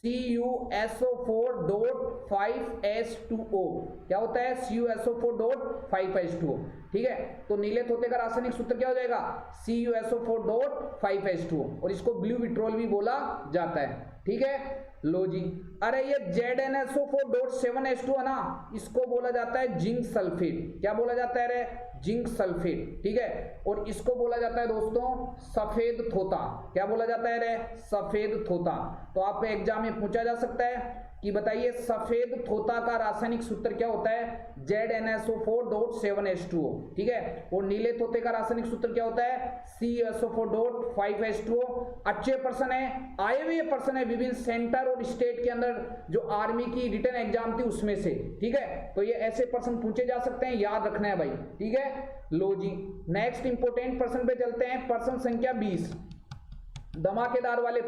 CuSO4.5H2O। क्या होता है? CuSO4.5H2O। ठीक है, तो नीले थोते का रासायनिक सूत्र क्या हो जाएगा? CuSO4.5H2O। और इसको ब्लू विट्रोल भी बोला जाता है। ठीक है, लो जी। अरे ये ZnSO4.7H2 है ना, इसको बोला जाता है जिंक सल्फेट। क्या बोला जाता है रे? Zinc sulphate. ठीक है, और इसको बोला जाता है दोस्तों सफेद थोता। क्या बोला जाता है रे? सफेद थोता। तो आपको एग्जाम में पूछा जा सकता है कि बताइए सफेद थोता का रासायनिक सूत्र क्या होता है? ZnSO4.7H2O। ठीक है, और नीले थोते का रासायनिक सूत्र क्या होता है? CuSO4.5H2O। अच्छे प्रश्न है, आए हुए प्रश्न है विभिन्न सेंटर और स्टेट के अंदर जो आर्मी की रिटन एग्जाम थी उसमें से। ठीक है, तो ये ऐसे प्रश्न पूछे जा सकते हैं, याद रखना है भाई। ठीक है, लो जी। नेक्स्ट इंपोर्टेंट प्रश्न पे चलते हैं, प्रश्न संख्या 20। धमाकेदार वाले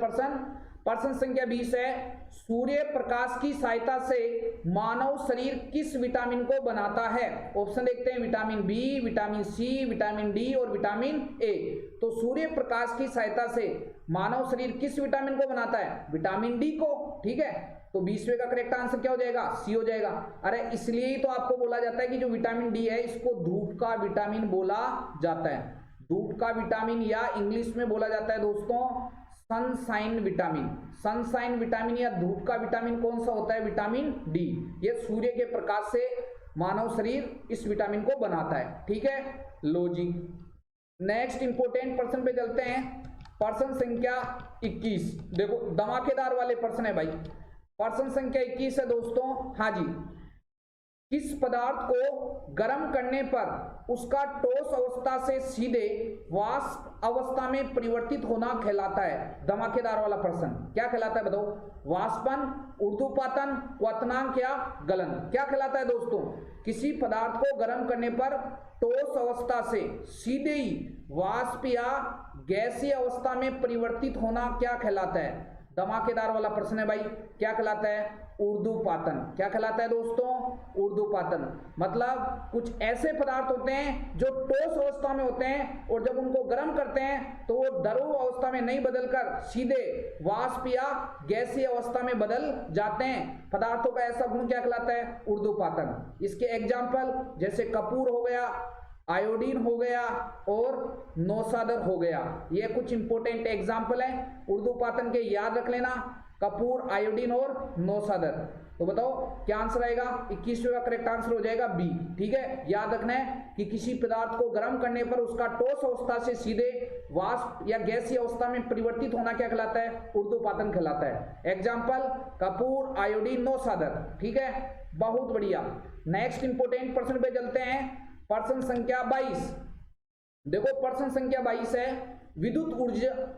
प्रश्न संख्या 20 है, सूर्य प्रकाश की सहायता से मानव शरीर किस विटामिन को बनाता है? ऑप्शन देखते हैं vitamin B, vitamin C, vitamin D और विटामिन ए। तो सूर्य प्रकाश की सहायता से मानव शरीर किस विटामिन को बनाता है? विटामिन डी को। ठीक है, तो 20वें का करेक्ट आंसर क्या हो जाएगा? सी हो जाएगा। अरे इसलिए ही तो आपको बोला जाता है कि जो विटामिन डी है इसको धूप का विटामिन बोला जाता है। धूप का विटामिन या इंग्लिश में बोला जाता है दोस्तों सनशाइन विटामिन। सनशाइन विटामिन या धूप का विटामिन कौन सा होता है? Vitamin D. ये सूर्य के प्रकाश से मानव शरीर इस विटामिन को बनाता है। ठीक है, लो जी। नेक्स्ट इंपोर्टेंट प्रश्न पे चलते हैं, प्रश्न संख्या 21। देखो धमाकेदार वाले प्रश्न है भाई। प्रश्न संख्या 21 है दोस्तों। हाँ जी, किस पदार्थ को गर्म करने पर उसका ठोस अवस्था से सीधे वाष्प अवस्था में परिवर्तित होना कहलाता है? धमाकेदार वाला प्रश्न। क्या कहलाता है बताओ? वाष्पन, ऊर्ध्वपातन, क्वथनांक या गलन? क्या कहलाता है दोस्तों? किसी पदार्थ को गर्म करने पर ठोस अवस्था से सीधे ही वाष्प या गैसीय अवस्था में परिवर्तित होना क्या कहलाता है? धमाकेदार वाला प्रश्न है भाई। क्या कहलाता है? ऊर्ध्वपातन। क्या कहलाता है दोस्तों? ऊर्ध्वपातन। मतलब कुछ ऐसे पदार्थ होते हैं जो ठोस अवस्था में होते हैं और जब उनको गर्म करते हैं तो वो द्रव अवस्था में नहीं बदलकर सीधे वाष्प या गैसीय अवस्था में बदल जाते हैं। पदार्थों का ऐसा गुण क्या कहलाता है? ऊर्ध्वपातन। इसके एग्जाम्पल जैसे कपूर हो गया, आयोडीन हो गया और नौसादर हो गया। ये कुछ इंपोर्टेंट एग्जाम्पल है ऊर्ध्वपातन के, याद रख लेना, कपूर, आयोडीन और नौसादर। तो बताओ क्या आंसर आएगा? 21वें का करेक्ट आंसर हो जाएगा बी। ठीक है, याद रखना है कि किसी पदार्थ को गर्म करने पर उसका ठोस अवस्था से सीधे वाष्प या गैसीय अवस्था में परिवर्तित होना क्या कहलाता है? ऊर्ध्वपातन कहलाता है। एग्जाम्पल कपूर, आयोडीन, नौसादर। ठीक है, बहुत बढ़िया। नेक्स्ट इंपोर्टेंट प्रश्न पे चलते हैं, प्रश्न संख्या 22। देखो प्रश्न संख्या 22 है, विद्युत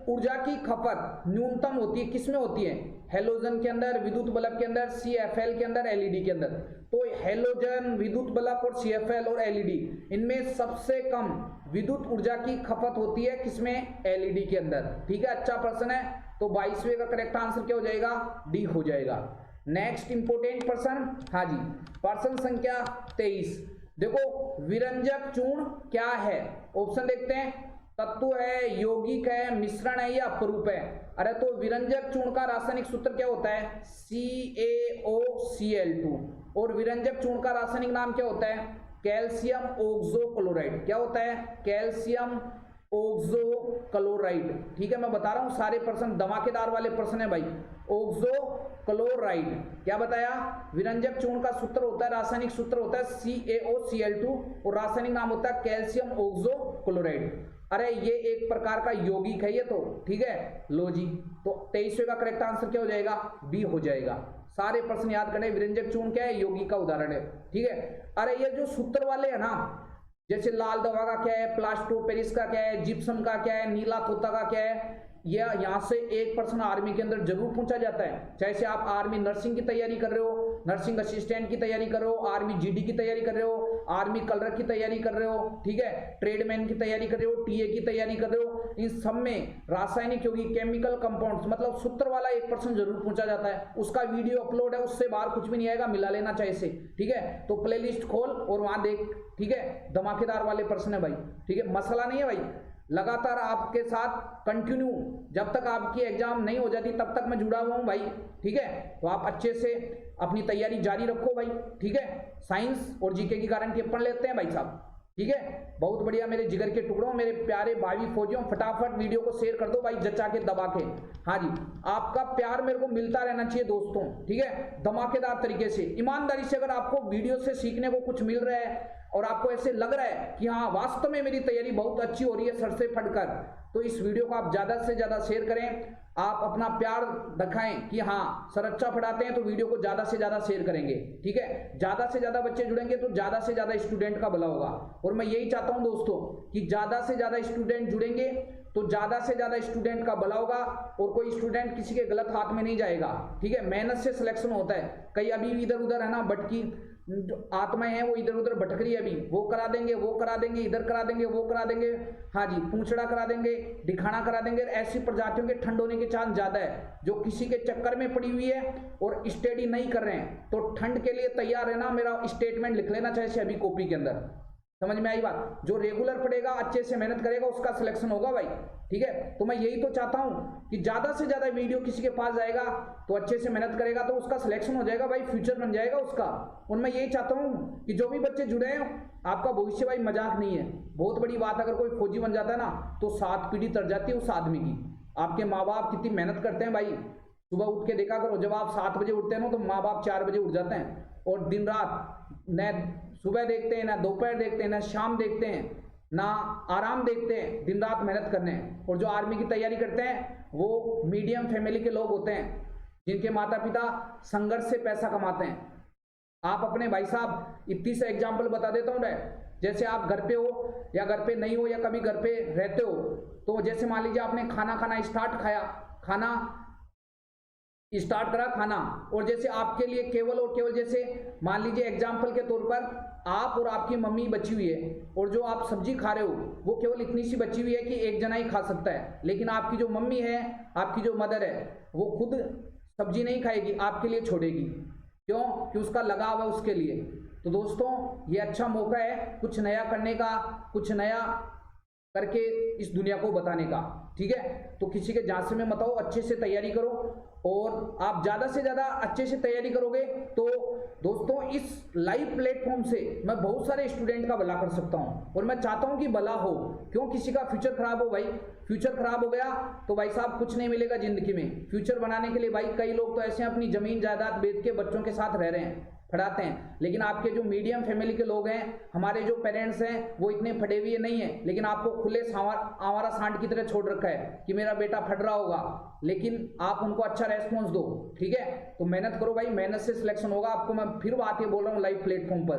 ऊर्जा की खपत न्यूनतम होती है, किसमें होती है? हेलोजन के अंदर, विद्युत बल्ब के अंदर, CFL के अंदर, LED के अंदर। तो हेलोजन, विद्युत बल्ब और CFL और LED, इनमें सबसे कम विद्युत ऊर्जा की खपत होती है किसमें? LED के अंदर। ठीक है, अच्छा प्रश्न है। तो 22वें का करेक्ट आंसर क्या हो जाएगा? डी हो जाएगा। नेक्स्ट इंपोर्टेंट प्रश्न, हाँ जी, प्रश्न संख्या 23। देखो, विरंजक चूर्ण क्या है? ऑप्शन देखते हैं। तत्व है, यौगिक है, मिश्रण है या अपरूप है? अरे तो विरंजक चूर्ण का रासायनिक सूत्र क्या होता है? CaOCl2। और विरंजक चूर्ण का रासायनिक नाम क्या होता है? कैल्शियम ऑक्सोक्लोराइड। क्या होता है? कैल्शियम ऑक्सोक्लोराइड। ठीक है, मैं बता रहा हूं, सारे प्रश्न धमाकेदार वाले प्रश्न है भाई। ऑक्सोक्लोराइड। क्या बताया? विरंजक चूर्ण का सूत्र होता है, रासायनिक सूत्र होता है CaOCl2 और रासायनिक नाम होता है कैल्शियम ऑक्सोक्लोराइड। अरे ये एक प्रकार का यौगिक है ये तो। ठीक है, लो जी। तो 23वें का करेक्ट आंसर क्या हो जाएगा? बी हो जाएगा। सारे प्रश्न याद करें। विरंजक चूर्ण क्या है? यौगिक का उदाहरण है। ठीक है, अरे ये जो सूत्र वाले है ना, जैसे लाल दवा का क्या है, प्लास्टो पेरिस का क्या है, जिप्सम का क्या है, नीला तोता का क्या है, यह यहाँ से एक प्रश्न आर्मी के अंदर जरूर पूछा जाता है। चाहे से आप आर्मी नर्सिंग की तैयारी कर रहे हो, नर्सिंग असिस्टेंट की तैयारी कर रहे हो, आर्मी GD की तैयारी कर रहे हो, आर्मी कलर की तैयारी कर रहे हो, ठीक है, ट्रेडमैन की तैयारी कर रहे हो, TA की तैयारी कर रहे हो, इन सब में रासायनिक यौगिक, केमिकल कंपाउंड्स, मतलब सूत्र वाला एक प्रश्न जरूर पूछा जाता है। उसका वीडियो अपलोड है, उससे बाहर कुछ भी नहीं आएगा, मिला लेना चाहे से। ठीक है, तो प्लेलिस्ट खोल और वहां देख। ठीक है, धमाकेदार वाले प्रश्न है भाई। ठीक है, मसला नहीं है भाई, लगातार आपके साथ कंटिन्यू, जब तक आपकी एग्जाम नहीं हो जाती तब तक मैं जुड़ा हुआ हूं भाई। ठीक है, तो आप अच्छे से अपनी तैयारी जारी रखो भाई। ठीक है, साइंस और GK की गारंटी अपन लेते हैं भाई साहब। ठीक है, बहुत बढ़िया मेरे जिगर के टुकड़ों, मेरे प्यारे भाई फौजियों, फटाफट वीडियो को शेयर कर दो भाई, जचा के दबा के। हाँ जी, आपका प्यार मेरे को मिलता रहना चाहिए दोस्तों। ठीक है, धमाकेदार तरीके से, ईमानदारी से, अगर आपको वीडियो से सीखने को कुछ मिल रहा है और आपको ऐसे लग रहा है कि हाँ वास्तव में मेरी तैयारी बहुत अच्छी हो रही है सर से पढ़कर, तो इस वीडियो को आप ज्यादा से ज्यादा शेयर करें। आप अपना प्यार दिखाएं कि हाँ सर अच्छा पढ़ाते हैं, तो वीडियो को ज्यादा से ज्यादा शेयर करेंगे। ठीक है, ज्यादा से ज्यादा बच्चे जुड़ेंगे तो ज्यादा से ज्यादा स्टूडेंट का भला होगा। और मैं यही चाहता हूं दोस्तों कि ज्यादा से ज्यादा स्टूडेंट जुड़ेंगे तो ज्यादा से ज्यादा स्टूडेंट का भला होगा और कोई स्टूडेंट किसी के गलत हाथ में नहीं जाएगा। ठीक है, मेहनत से सिलेक्शन होता है। कई अभी इधर उधर है ना भटकी जो आत्माएं हैं, वो इधर उधर भटक रही है, अभी वो करा देंगे, वो करा देंगे, इधर करा देंगे, वो करा देंगे, हाँ जी, पूंछड़ा करा देंगे, दिखाना करा देंगे। ऐसी प्रजातियों के ठंड होने के चांस ज्यादा है जो किसी के चक्कर में पड़ी हुई है और स्टडी नहीं कर रहे हैं। तो ठंड के लिए तैयार है ना, मेरा स्टेटमेंट लिख लेना चाहे अभी कॉपी के अंदर। समझ में आई बात? जो रेगुलर पढ़ेगा, अच्छे से मेहनत करेगा, उसका सिलेक्शन होगा भाई। ठीक है, तो मैं यही तो चाहता हूं कि ज्यादा से ज्यादा वीडियो किसी के पास जाएगा तो अच्छे से मेहनत करेगा तो उसका सिलेक्शन हो जाएगा भाई, फ्यूचर बन जाएगा उसका। और मैं यही चाहता हूं कि जो भी बच्चे जुड़े हैं, आपका भविष्य भाई मजाक नहीं है, बहुत बड़ी बात। अगर कोई फौजी बन जाता है ना तो 7 पीढ़ी तर जाती है उस आदमी की। आपके माँ बाप कितनी मेहनत करते हैं भाई, सुबह उठ के देखा करो, जब आप 7 बजे उठते हैं ना तो माँ बाप 4 बजे उठ जाते हैं और दिन रात न सुबह देखते हैं, ना दोपहर देखते हैं, ना शाम देखते हैं, ना आराम देखते हैं, दिन रात मेहनत करने हैं। और जो आर्मी की तैयारी करते हैं वो मीडियम फैमिली के लोग होते हैं जिनके माता पिता संघर्ष से पैसा कमाते हैं। आप अपने भाई साहब इतनी से एग्जाम्पल बता देता हूँ, जैसे आप घर पे हो या घर पे नहीं हो या कभी घर पे रहते हो, तो जैसे मान लीजिए आपने खाना खाना स्टार्ट करा खाना, और जैसे आपके लिए केवल और केवल, जैसे मान लीजिए एग्जाम्पल के तौर पर आप और आपकी मम्मी बची हुई है और जो आप सब्जी खा रहे हो वो केवल इतनी सी बची हुई है कि एक जना ही खा सकता है, लेकिन आपकी जो मम्मी है, आपकी जो मदर है, वो खुद सब्जी नहीं खाएगी, आपके लिए छोड़ेगी। क्यों? कि उसका लगाव है उसके लिए। तो दोस्तों ये अच्छा मौका है कुछ नया करने का, कुछ नया करके इस दुनिया को बताने का। ठीक है, तो किसी के झांसे में मत आओ, अच्छे से तैयारी करो, और आप ज्यादा से ज्यादा अच्छे से तैयारी करोगे तो दोस्तों इस लाइव प्लेटफॉर्म से मैं बहुत सारे स्टूडेंट का भला कर सकता हूं, और मैं चाहता हूं कि भला हो। क्यों किसी का फ्यूचर खराब हो भाई? फ्यूचर खराब हो गया तो भाई साहब कुछ नहीं मिलेगा जिंदगी में। फ्यूचर बनाने के लिए भाई कई लोग तो ऐसे अपनी जमीन जायदाद बेच के बच्चों के साथ रह रहे हैं, पढ़ाते हैं। लेकिन आपके जो मीडियम फैमिली के लोग हैं, हमारे जो पेरेंट्स हैं, वो इतने फटे हुए नहीं है, लेकिन आपको खुले आवारा सांड की तरह छोड़ रखा है कि मेरा बेटा फट रहा होगा, लेकिन आप उनको अच्छा रेस्पॉन्स दो। ठीक है, तो मेहनत करो भाई, मेहनत से सिलेक्शन होगा। आपको मैं फिर बात ये बोल रहा हूँ लाइव प्लेटफॉर्म पर।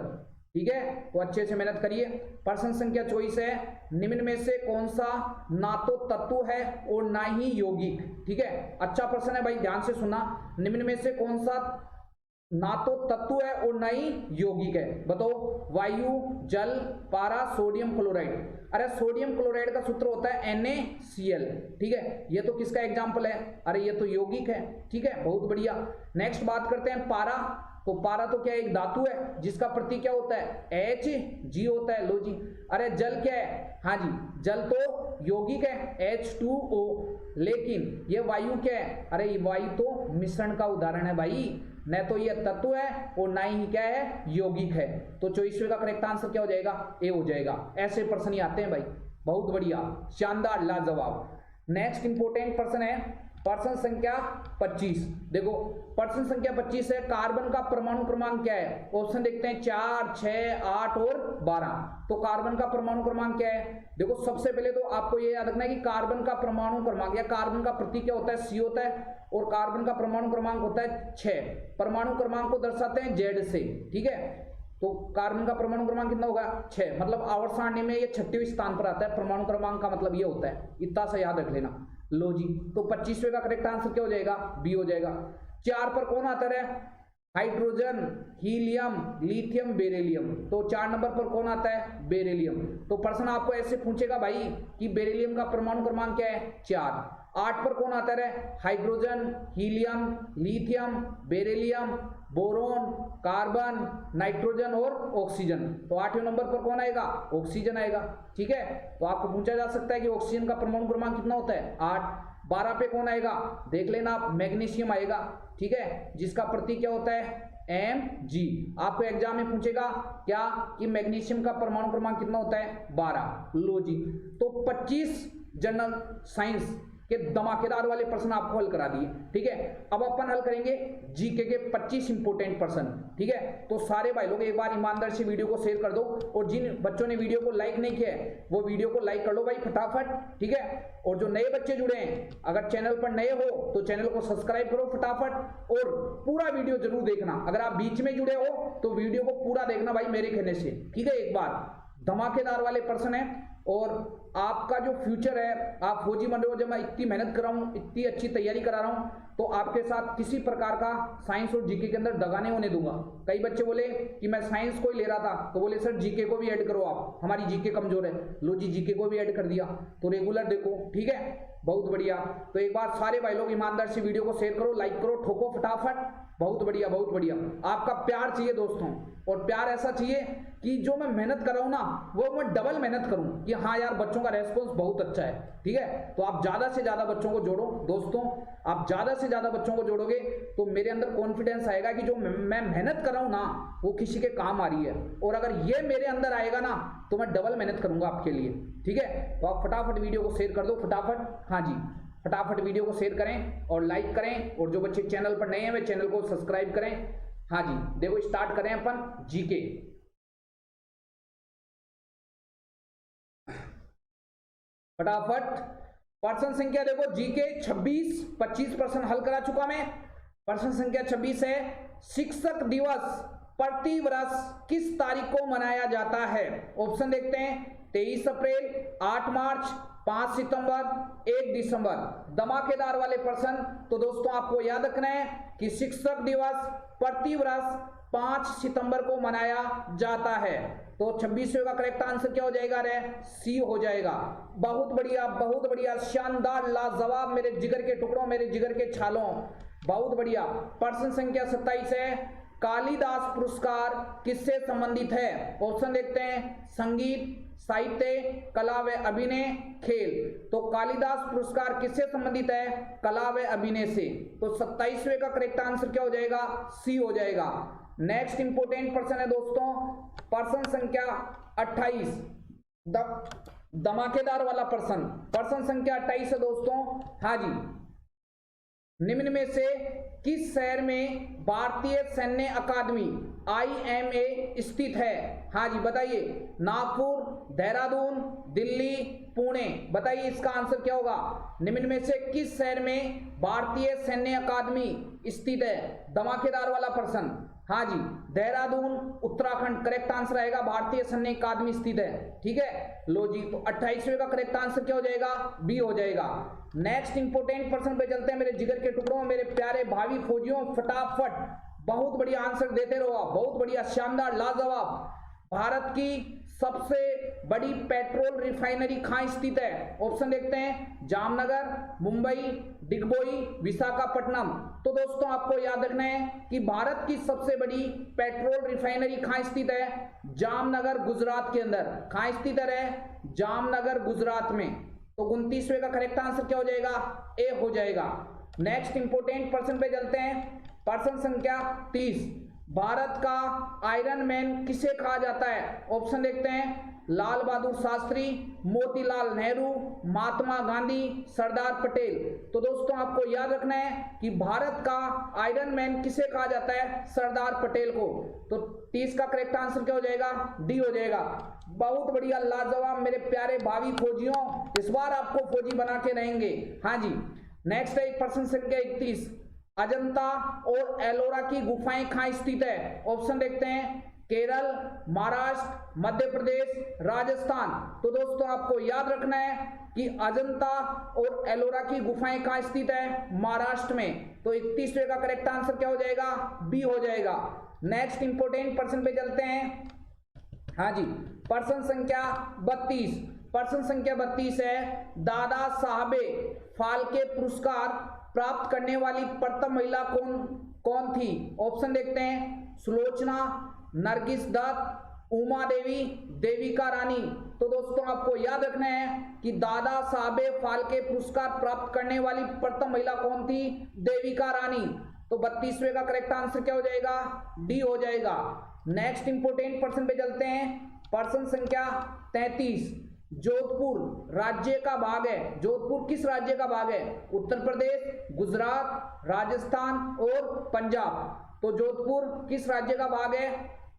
ठीक है, तो अच्छे से मेहनत करिए। प्रश्न संख्या 24 है, निम्न में से कौन सा ना तो तत्व है और ना ही यौगिक। ठीक है, अच्छा प्रश्न है भाई, ध्यान से सुनना। निम्न में से कौन सा ना तो तत्व है और ना ही यौगिक है, बताओ। वायु, जल, पारा, सोडियम क्लोराइड। अरे सोडियम क्लोराइड का सूत्र होता है NaCl। ठीक है, ये तो किसका एग्जाम्पल है, अरे ये तो यौगिक है। ठीक है, बहुत बढ़िया। नेक्स्ट बात करते हैं पारा। तो पारा तो क्या एक धातु है जिसका प्रतीक क्या होता है Hg होता है। लो जी। अरे जल क्या है, हाँ जी, जल तो यौगिक है H2O। लेकिन ये वायु क्या है, अरे ये वायु तो मिश्रण का उदाहरण है भाई, न तो ये तत्व है और ना ही क्या है यौगिक है। तो 24वें का करेक्ट आंसर क्या हो जाएगा, ए हो जाएगा। ऐसे प्रश्न ही आते हैं भाई, बहुत बढ़िया, शानदार, लाजवाब। नेक्स्ट इंपोर्टेंट प्रश्न है प्रश्न संख्या 25। देखो प्रश्न संख्या 25 है, कार्बन का परमाणु क्रमांक क्या है। ऑप्शन देखते हैं 4, 6, 8 और 12। तो कार्बन का परमाणु क्रमांक क्या है, देखो सबसे पहले तो आपको ये याद रखना है कि कार्बन का परमाणु क्रमांक या कार्बन का प्रतीक क्या होता है, C होता है, और कार्बन का परमाणु क्रमांक होता है 6। परमाणु क्रमांक को दर्शाते हैं Z से। ठीक है, तो कार्बन का परमाणु क्रमांक कितना होगा, 6। मतलब आवर्त सारणी में ये 6वें स्थान पर आता है। परमाणु क्रमांक का मतलब ये होता है, इतना सा याद रख लेना। लो जी, तो 25वें का करेक्ट आंसर क्या हो जाएगा, बी हो जाएगा। 4 पर कौन आता है, हाइड्रोजन, हीलियम, लिथियम, बेरिलियम। तो 4 नंबर पर कौन आता है, बेरिलियम। तो प्रश्न आपको ऐसे पूछेगा भाई कि बेरिलियम का परमाणु क्रमांक क्या है, 4। 8 पर कौन आता है, hydrogen, helium, lithium, beryllium, boron, carbon, nitrogen और ऑक्सीजन। तो 8वें नंबर पर कौन आएगा, ऑक्सीजन आएगा। ठीक है, तो आपको पूछा जा सकता है कि ऑक्सीजन का परमाणु क्रमांक कितना होता है, 8। 12 पे कौन आएगा, देख लेना आप, मैग्नीशियम आएगा। ठीक है, जिसका प्रतीक क्या होता है, Mg। आपको एग्जाम में पूछेगा क्या कि मैग्नीशियम का परमाणु क्रमांक कितना होता है, 12। लो जी, तो 25 जनरल साइंस के धमाकेदार वाले प्रश्न आपको हल करा दिए। ठीक है, अब अपन हल करेंगे जीके के 25 इंपोर्टेंट प्रश्न। ठीक है, तो सारे भाई लोग एक बार ईमानदार से वीडियो को शेयर कर दो, और जिन बच्चों ने वीडियो को लाइक नहीं किया है वो वीडियो को लाइक कर लो भाई फटाफट। ठीक है, और जो नए बच्चे जुड़े हैं, अगर चैनल पर नए हो तो चैनल को सब्सक्राइब करो फटाफट, और पूरा वीडियो जरूर देखना। अगर आप बीच में जुड़े हो तो वीडियो को पूरा देखना भाई मेरे कहने से। ठीक है, एक बार धमाकेदार वाले प्रश्न है, और आपका जो फ्यूचर है, आप फौजी बन रहे हो, जब मैं इतनी मेहनत कर रहा हूँ, इतनी अच्छी तैयारी करा रहा हूँ, तो आपके साथ किसी प्रकार का साइंस और जीके के अंदर दगा नहीं होने दूंगा। कई बच्चे बोले कि मैं साइंस को ही ले रहा था, तो बोले सर जीके को भी ऐड करो आप, हमारी जीके कमजोर है। लो जी, जीके को भी ऐड कर दिया, तो रेगुलर देखो। ठीक है, बहुत बढ़िया। तो एक बार सारे भाई लोग ईमानदार से वीडियो को शेयर करो, लाइक करो, ठोको फटाफट। बहुत बढ़िया, बहुत बढ़िया। आपका प्यार चाहिए दोस्तों, और प्यार ऐसा चाहिए कि जो मैं मेहनत कर रहा हूं ना, वो मैं डबल मेहनत करूं कि हाँ यार बच्चों का रेस्पॉन्स बहुत अच्छा है। ठीक है, तो आप ज्यादा से ज्यादा बच्चों को जोड़ो दोस्तों। आप ज्यादा से ज्यादा बच्चों को जोड़ोगे तो मेरे अंदर कॉन्फिडेंस आएगा कि जो मैं मेहनत कर रहा हूं ना, वो किसी के काम आ रही है। और अगर ये मेरे अंदर आएगा ना, तो मैं डबल मेहनत करूंगा आपके लिए। ठीक है, तो आप फटाफट वीडियो को शेयर कर दो फटाफट। हाँ जी, फटाफट वीडियो को शेयर करें और लाइक करें, और जो बच्चे चैनल पर नए हैं वे चैनल को सब्सक्राइब करें। हाँ जी, देखो स्टार्ट करें अपन जीके। फटाफट प्रश्न संख्या देखो, जीके 25 प्रश्न हल करा चुका मैं। प्रश्न संख्या 26 है, शिक्षक दिवस प्रति वर्ष किस तारीख को मनाया जाता है। ऑप्शन देखते हैं 23 अप्रैल, 8 मार्च, 5 सितंबर, 1 दिसंबर। धमाकेदार वाले प्रश्न। तो दोस्तों आपको याद रखना है कि शिक्षक दिवस प्रति वर्ष 5 सितंबर को मनाया जाता है। तो 26वें का करेक्ट आंसर क्या हो जाएगा, रे सी हो जाएगा। बहुत बढ़िया, बहुत बढ़िया, शानदार, लाजवाब मेरे जिगर के टुकड़ों, मेरे जिगर के छालों, बहुत बढ़िया। प्रश्न संख्या 27 है, कालिदास पुरस्कार किससे संबंधित है। ऑप्शन देखते हैं संगीत, साहित्य, कला व अभिनय, खेल। तो कालिदास पुरस्कार किससे संबंधित है, कला व अभिनय से। तो 27वें का करेक्ट आंसर क्या हो जाएगा, सी हो जाएगा। नेक्स्ट इंपोर्टेंट प्रश्न है दोस्तों, प्रश्न संख्या 28, धमाकेदार वाला प्रश्न। प्रश्न संख्या 28 है दोस्तों। हाँ जी, निम्न में से किस शहर में भारतीय सैन्य अकादमी IMA स्थित है। हाँ जी, बताइए। नागपुर, देहरादून, दिल्ली, पुणे। बताइए इसका आंसर क्या होगा। निम्न में से किस शहर में भारतीय सैन्य अकादमी स्थित है। धमाकेदार वाला प्रश्न। हाँ जी, देहरादून उत्तराखंड करेक्ट आंसर आएगा, भारतीय सैन्य अकादमी स्थित है। ठीक है, लो जी, तो 28वें का करेक्ट आंसर क्या हो जाएगा? बी हो जाएगा। नेक्स्ट इंपोर्टेंट पर्सन पे चलते हैं मेरे जिगर के टुकड़ों, मेरे प्यारे भावी फौजियों, फटाफट बहुत बढ़िया आंसर देते रहो आप, बहुत बढ़िया, शानदार, लाजवाब। भारत की सबसे बड़ी पेट्रोल रिफाइनरी कहां स्थित है? ऑप्शन देखते हैं, जामनगर, मुंबई, डिगबोई, विशाखापट्टनम। तो दोस्तों आपको याद रखना है कि भारत की सबसे बड़ी पेट्रोल रिफाइनरी कहां स्थित है? जामनगर, गुजरात के अंदर। कहां स्थित है? जामनगर, गुजरात में। तो 29वें का करेक्ट आंसर क्या हो जाएगा? ए हो जाएगा। नेक्स्ट इंपोर्टेंट पर्सन पे चलते हैं, पर्सन संख्या 30। भारत का आयरन मैन किसे कहा जाता है? ऑप्शन देखते हैं, लाल बहादुर शास्त्री, मोतीलाल नेहरू, महात्मा गांधी, सरदार पटेल। तो दोस्तों आपको याद रखना है कि भारत का आयरन मैन किसे कहा जाता है? सरदार पटेल को। तो 30 का करेक्ट आंसर क्या हो जाएगा? डी हो जाएगा। बहुत बढ़िया, लाजवाब मेरे प्यारे भावी फौजियों, इस बार आपको फौजी बना के रहेंगे। हाँ जी, नेक्स्ट है पर्सन संख्या 31। अजंता और एलोरा की गुफाएं कहां स्थित है? ऑप्शन देखते हैं, केरल, महाराष्ट्र, मध्य प्रदेश, राजस्थान। तो दोस्तों आपको याद रखना है कि अजंता और एलोरा की गुफाएं कहां स्थित है? महाराष्ट्र में। तो 31वें का करेक्ट आंसर क्या हो जाएगा? बी हो जाएगा। नेक्स्ट इंपोर्टेंट पर्सन पे चलते हैं। हाँ जी, पर्सन संख्या 32। पर्सन संख्या 32 है, दादा साहबे फाल्के पुरस्कार प्राप्त करने वाली प्रथम महिला कौन थी? ऑप्शन देखते हैं, सुलोचना, नरगिस दत्त, उमा देवी, देविका रानी। तो दोस्तों आपको याद रखना है कि दादा साहबे फाल्के पुरस्कार प्राप्त करने वाली प्रथम महिला कौन थी? देविका रानी। तो 32वें का करेक्ट आंसर क्या हो जाएगा? डी हो जाएगा। नेक्स्ट इंपोर्टेंट पर्सन पे चलते हैं, पर्सन संख्या 33। जोधपुर राज्य का भाग है। जोधपुर किस राज्य का भाग है? उत्तर प्रदेश, गुजरात, राजस्थान और पंजाब। तो जोधपुर किस राज्य का भाग है?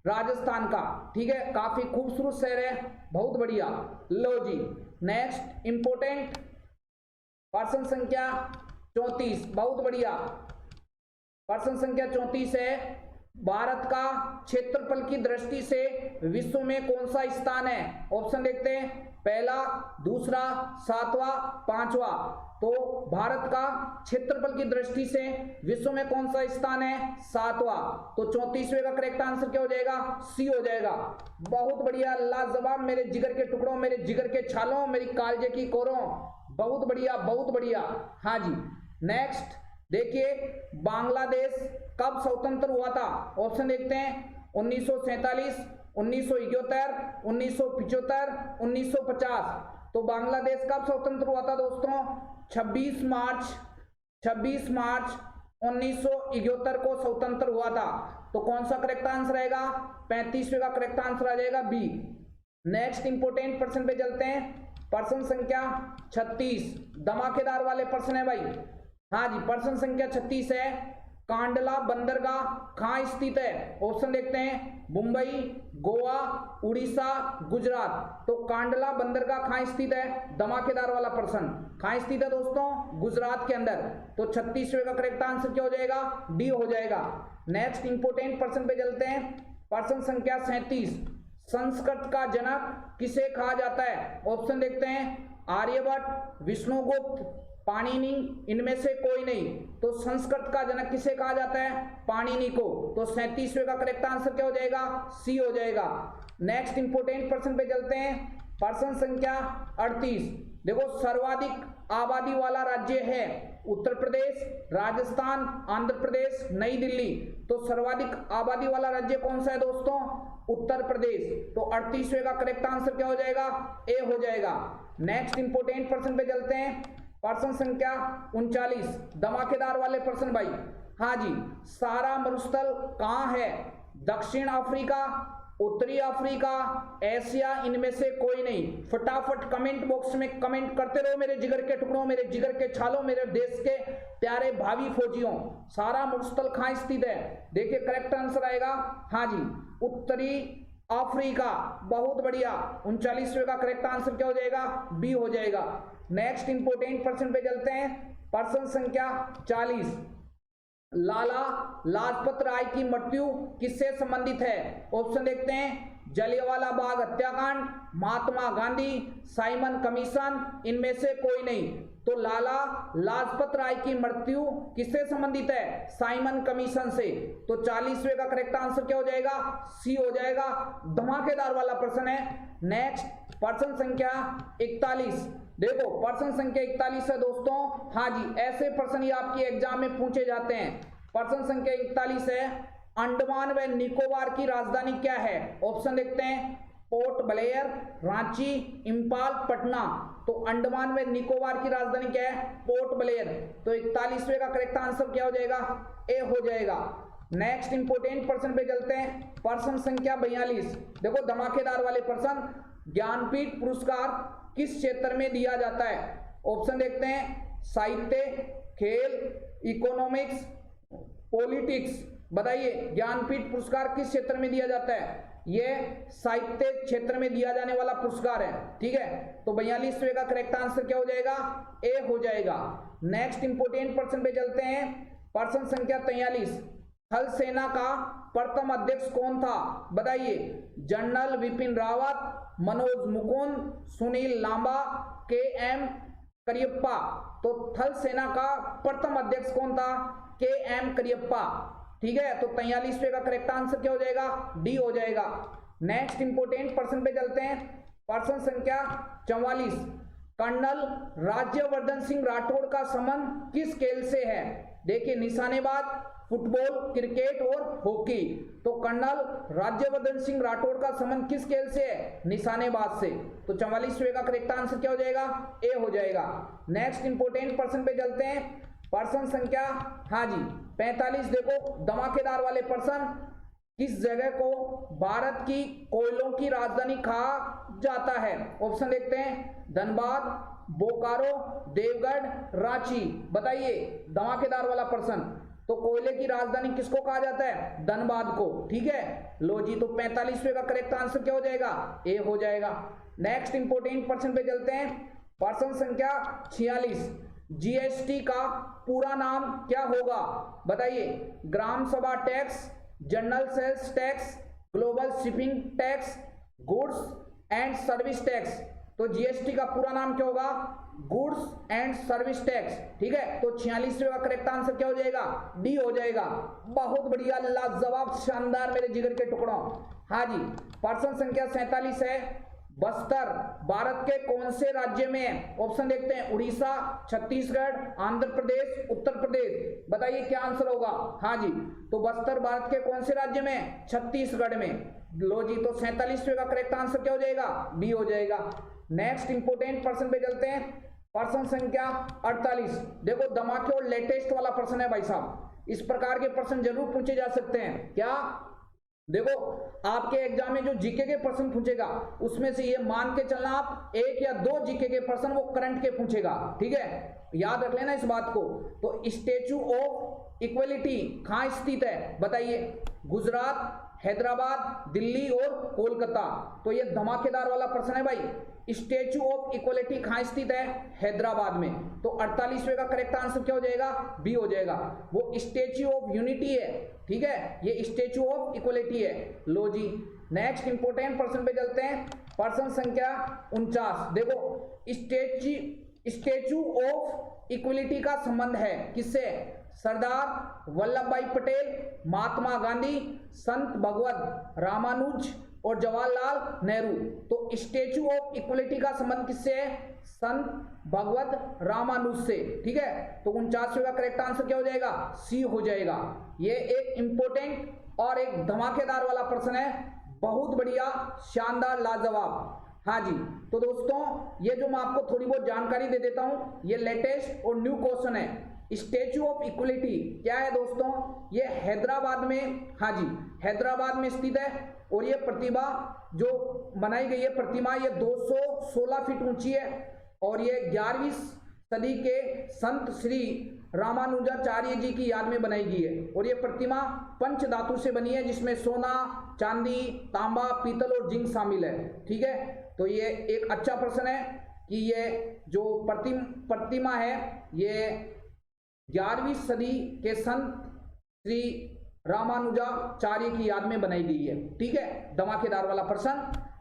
राजस्थान का। ठीक है, काफी खूबसूरत शहर है, बहुत बढ़िया। लो जी, नेक्स्ट इंपोर्टेंट पर्सन संख्या 34, बहुत बढ़िया। पर्सन संख्या 34 है, भारत का क्षेत्रफल की दृष्टि से विश्व में कौन सा स्थान है? ऑप्शन देखते हैं, पहला, दूसरा, सातवां, पांचवा। तो भारत का क्षेत्रफल की दृष्टि से विश्व में कौन सा स्थान है? सातवां। तो 34वें का करेक्ट आंसर क्या हो जाएगा? सी हो जाएगा। बहुत बढ़िया, लाजवाब मेरे जिगर के टुकड़ों, मेरे जिगर के छालों, मेरी कालजे की कोरों, बहुत बढ़िया, बहुत बढ़िया। हाँ जी, नेक्स्ट देखिए, बांग्लादेश कब स्वतंत्र हुआ था? ऑप्शन देखते हैं, 1947, 1971, 1975, 1950। तो बांग्लादेश कब स्वतंत्र हुआ था दोस्तों? 26 मार्च 1971 को स्वतंत्र हुआ था। तो कौन सा करेक्ट आंसर आएगा? 35वें का करेक्ट आंसर आ जाएगा बी। नेक्स्ट इंपोर्टेंट पर्सन पे चलते हैं, पर्सन संख्या 36, धमाकेदार वाले पर्सन है भाई। हाँ जी, पर्सन संख्या 36 है, कांडला बंदरगाह कहां स्थित है? ऑप्शन देखते हैं, मुंबई, गोवा, उड़ीसा, गुजरात। तो कांडला बंदरगाह कहां स्थित है? धमाकेदार वाला पर्सन कहां स्थित है दोस्तों? गुजरात के अंदर। तो 36वें का करेक्ट आंसर क्या हो जाएगा? डी हो जाएगा। नेक्स्ट इंपोर्टेंट पर्सन पे चलते हैं, पर्सन संख्या 37, संस्कृत का जनक किसे कहा जाता है? ऑप्शन देखते हैं, आर्यभट्ट, विष्णुगुप्त, पाणिनि, इनमें से कोई नहीं। तो संस्कृत का जनक किसे कहा जाता है? पाणिनि को। तो 37वें का करेक्ट आंसर क्या हो जाएगा? सी हो जाएगा। नेक्स्ट इंपोर्टेंट पर्सन पे चलते हैं, पर्सन संख्या 38। देखो, सर्वाधिक आबादी वाला राज्य है उत्तर प्रदेश, राजस्थान, आंध्र प्रदेश, नई दिल्ली। तो सर्वाधिक आबादी वाला राज्य कौन सा है दोस्तों? उत्तर प्रदेश। तो 38वें का करेक्ट आंसर क्या हो जाएगा? ए हो जाएगा। नेक्स्ट इंपोर्टेंट पर्सन पे चलते हैं, पर्सन संख्या 39, धमाकेदार वाले पर्सन भाई। हाँ जी, सारा मरुस्थल कहाँ है? दक्षिण अफ्रीका, उत्तरी अफ्रीका, एशिया, इनमें से कोई नहीं। फटाफट कमेंट बॉक्स में कमेंट करते रहो मेरे जिगर के टुकड़ों, मेरे जिगर के छालों, मेरे देश के प्यारे भावी फौजियों। सारा मरुस्थल कहाँ स्थित है? देखिए करेक्ट आंसर आएगा, हाँ जी, उत्तरी अफ्रीका। बहुत बढ़िया, 39वें का करेक्ट आंसर क्या हो जाएगा? बी हो जाएगा। नेक्स्ट इंपोर्टेंट पर्सन पे चलते हैं, पर्सन संख्या 40, लाला लाजपत राय की मृत्यु किससे संबंधित है? ऑप्शन देखते हैं, जलियांवाला बाग हत्याकांड, महात्मा गांधी, साइमन कमीशन, इनमें से कोई नहीं। तो लाला लाजपत राय की मृत्यु किससे संबंधित है? साइमन कमीशन से। तो 40वें का करेक्ट आंसर क्या हो जाएगा? सी हो जाएगा। धमाकेदार वाला प्रश्न है। नेक्स्ट प्रश्न संख्या 41। देखो प्रश्न संख्या 41 है दोस्तों। हाँ जी, ऐसे प्रश्न ही आपके एग्जाम में पूछे जाते हैं। प्रश्न संख्या 41 है, अंडमान व निकोबार की राजधानी क्या है? ऑप्शन देखते हैं, पोर्ट ब्लेयर, रांची, इंपाल, पटना। तो अंडमान व निकोबार की राजधानी क्या है? Port Blair. तो 41वें का करेक्ट आंसर क्या हो जाएगा? ए हो जाएगा। नेक्स्ट इंपोर्टेंट प्रश्न पे चलते हैं। प्रश्न संख्या 42। देखो धमाकेदार वाले प्रश्न, ज्ञानपीठ पुरस्कार किस क्षेत्र में दिया जाता है? ऑप्शन देखते हैं, साहित्य, खेल, इकोनॉमिक्स, पॉलिटिक्स। बताइए ज्ञानपीठ पुरस्कार किस क्षेत्र में दिया जाता है? यह साहित्य क्षेत्र में दिया जाने वाला पुरस्कार है। ठीक है, तो 42वें का करेक्ट आंसर क्या हो जाएगा? ए हो जाएगा। नेक्स्ट इंपोर्टेंट प्रश्न पे चलते हैं। प्रश्न संख्या 43। थल सेना का प्रथम अध्यक्ष कौन था? बताइए, जनरल विपिन रावत, मनोज मुकुंद, सुनील लांबा, के एम करियप्पा। तो थल सेना का प्रथम अध्यक्ष कौन था? के एम करियप्पा। ठीक है, तो 43वें का करेक्ट आंसर क्या हो जाएगा? डी हो जाएगा। नेक्स्ट इंपोर्टेंट प्रश्न पे चलते हैं। प्रश्न संख्या 44। कर्नल राज्यवर्धन सिंह राठौड़ का संबंध किस खेल से है? देखिए, निशानेबाज, फुटबॉल, क्रिकेट और हॉकी। तो कर्नल राज्यवर्धन सिंह राठौड़ का संबंध किस खेल से है? निशानेबाज से। तो 44वें का करेक्ट आंसर क्या हो जाएगा? ए हो जाएगा। नेक्स्ट इंपोर्टेंट प्रश्न पे चलते हैं। प्रश्न संख्या हाँ जी 45। देखो धमाकेदार वाले प्रश्न, किस जगह को भारत की कोयलों की राजधानी कहा जाता है? ऑप्शन देखते हैं, धनबाद, बोकारो, देवगढ़, रांची। बताइए धमाकेदार वाला प्रश्न। तो कोयले की राजधानी किसको कहा जाता है? धनबाद को। ठीक है, लो जी, तो 45वें का करेक्ट आंसर क्या हो जाएगा? ए हो जाएगा। नेक्स्ट इंपोर्टेंट प्रश्न पे चलते हैं। प्रश्न संख्या 46। जीएसटी का पूरा नाम क्या होगा? बताइए, ग्राम सभा tax, general sales tax, global shipping tax, goods and service tax. तो जीएसटी का पूरा नाम क्या होगा? Goods and service tax. ठीक है, तो 46वें का करेक्ट आंसर क्या हो जाएगा? डी हो जाएगा। बहुत बढ़िया, लाजवाब, शानदार मेरे जिगर के टुकड़ों। हाँ जी, प्रश्न संख्या 47 है, बस्तर भारत के कौन से राज्य में है? ऑप्शन देखते हैं, उड़ीसा, छत्तीसगढ़, आंध्र प्रदेश, उत्तर प्रदेश। बताइए क्या आंसर होगा? हाँ जी, तो बस्तर भारत के कौन से राज्य में है? छत्तीसगढ़ में। लो जी, तो 47वें का करेक्ट आंसर क्या हो जाएगा? बी हो जाएगा। नेक्स्ट इंपोर्टेंट प्रश्न पे चलते हैं। प्रश्न संख्या 48। देखो धमाके और लेटेस्ट वाला प्रश्न है भाई साहब। इस प्रकार के प्रश्न जरूर पूछे जा सकते हैं। क्या? देखो आपके एग्जाम में जो जीके के प्रश्न पूछेगा उसमें से ये मान के चलना आप 1 या 2 जीके के प्रश्न वो करंट के पूछेगा। ठीक है, याद रख लेना इस बात को। तो स्टैचू ऑफ इक्वलिटी कहाँ स्थित है? बताइए, गुजरात, हैदराबाद, दिल्ली और कोलकाता। तो ये धमाकेदार वाला प्रश्न है भाई। स्टैचू ऑफ इक्वलिटी कहाँ स्थित है? हैदराबाद में। तो 48वें का करेक्ट आंसर क्या हो जाएगा? बी हो जाएगा। वो स्टैचू ऑफ यूनिटी है। ठीक है, ये स्टैचू ऑफ इक्वलिटी है। लो जी, नेक्स्ट इंपोर्टेंट प्रश्न पे चलते हैं। प्रश्न संख्या 49। देखो स्टैचू ऑफ इक्वलिटी का संबंध है किससे? सरदार वल्लभ भाई पटेल, महात्मा गांधी, संत भगवत रामानुज और जवाहरलाल नेहरू। तो स्टैचू ऑफ इक्वलिटी का संबंध किससे है? संत भगवत रामानुज से। ठीक है, तो 49वें का करेक्ट आंसर क्या हो जाएगा? सी हो जाएगा। ये एक इंपोर्टेंट और एक धमाकेदार वाला प्रश्न है। बहुत बढ़िया, शानदार, लाजवाब। हाँ जी, तो दोस्तों ये जो मैं आपको थोड़ी बहुत जानकारी दे देता हूं, ये लेटेस्ट और न्यू क्वेश्चन है। स्टैचू ऑफ इक्वलिटी क्या है दोस्तों? ये हैदराबाद में, हाँ जी हैदराबाद में स्थित है। और ये प्रतिभा जो बनाई गई है प्रतिमा, ये 216 फीट ऊंची है। और ये 11वीं सदी के संत श्री रामानुजाचार्य जी की याद में बनाई गई है। और ये प्रतिमा पंच धातु से बनी है, जिसमें सोना, चांदी, तांबा, पीतल और जिंक शामिल है। ठीक है, तो ये एक अच्छा प्रश्न है कि ये जो प्रतिमा है ये 11वीं सदी के संत श्री रामानुजाचार्य की याद में बनाई गई है। ठीक है, धमाकेदार वाला प्रश्न।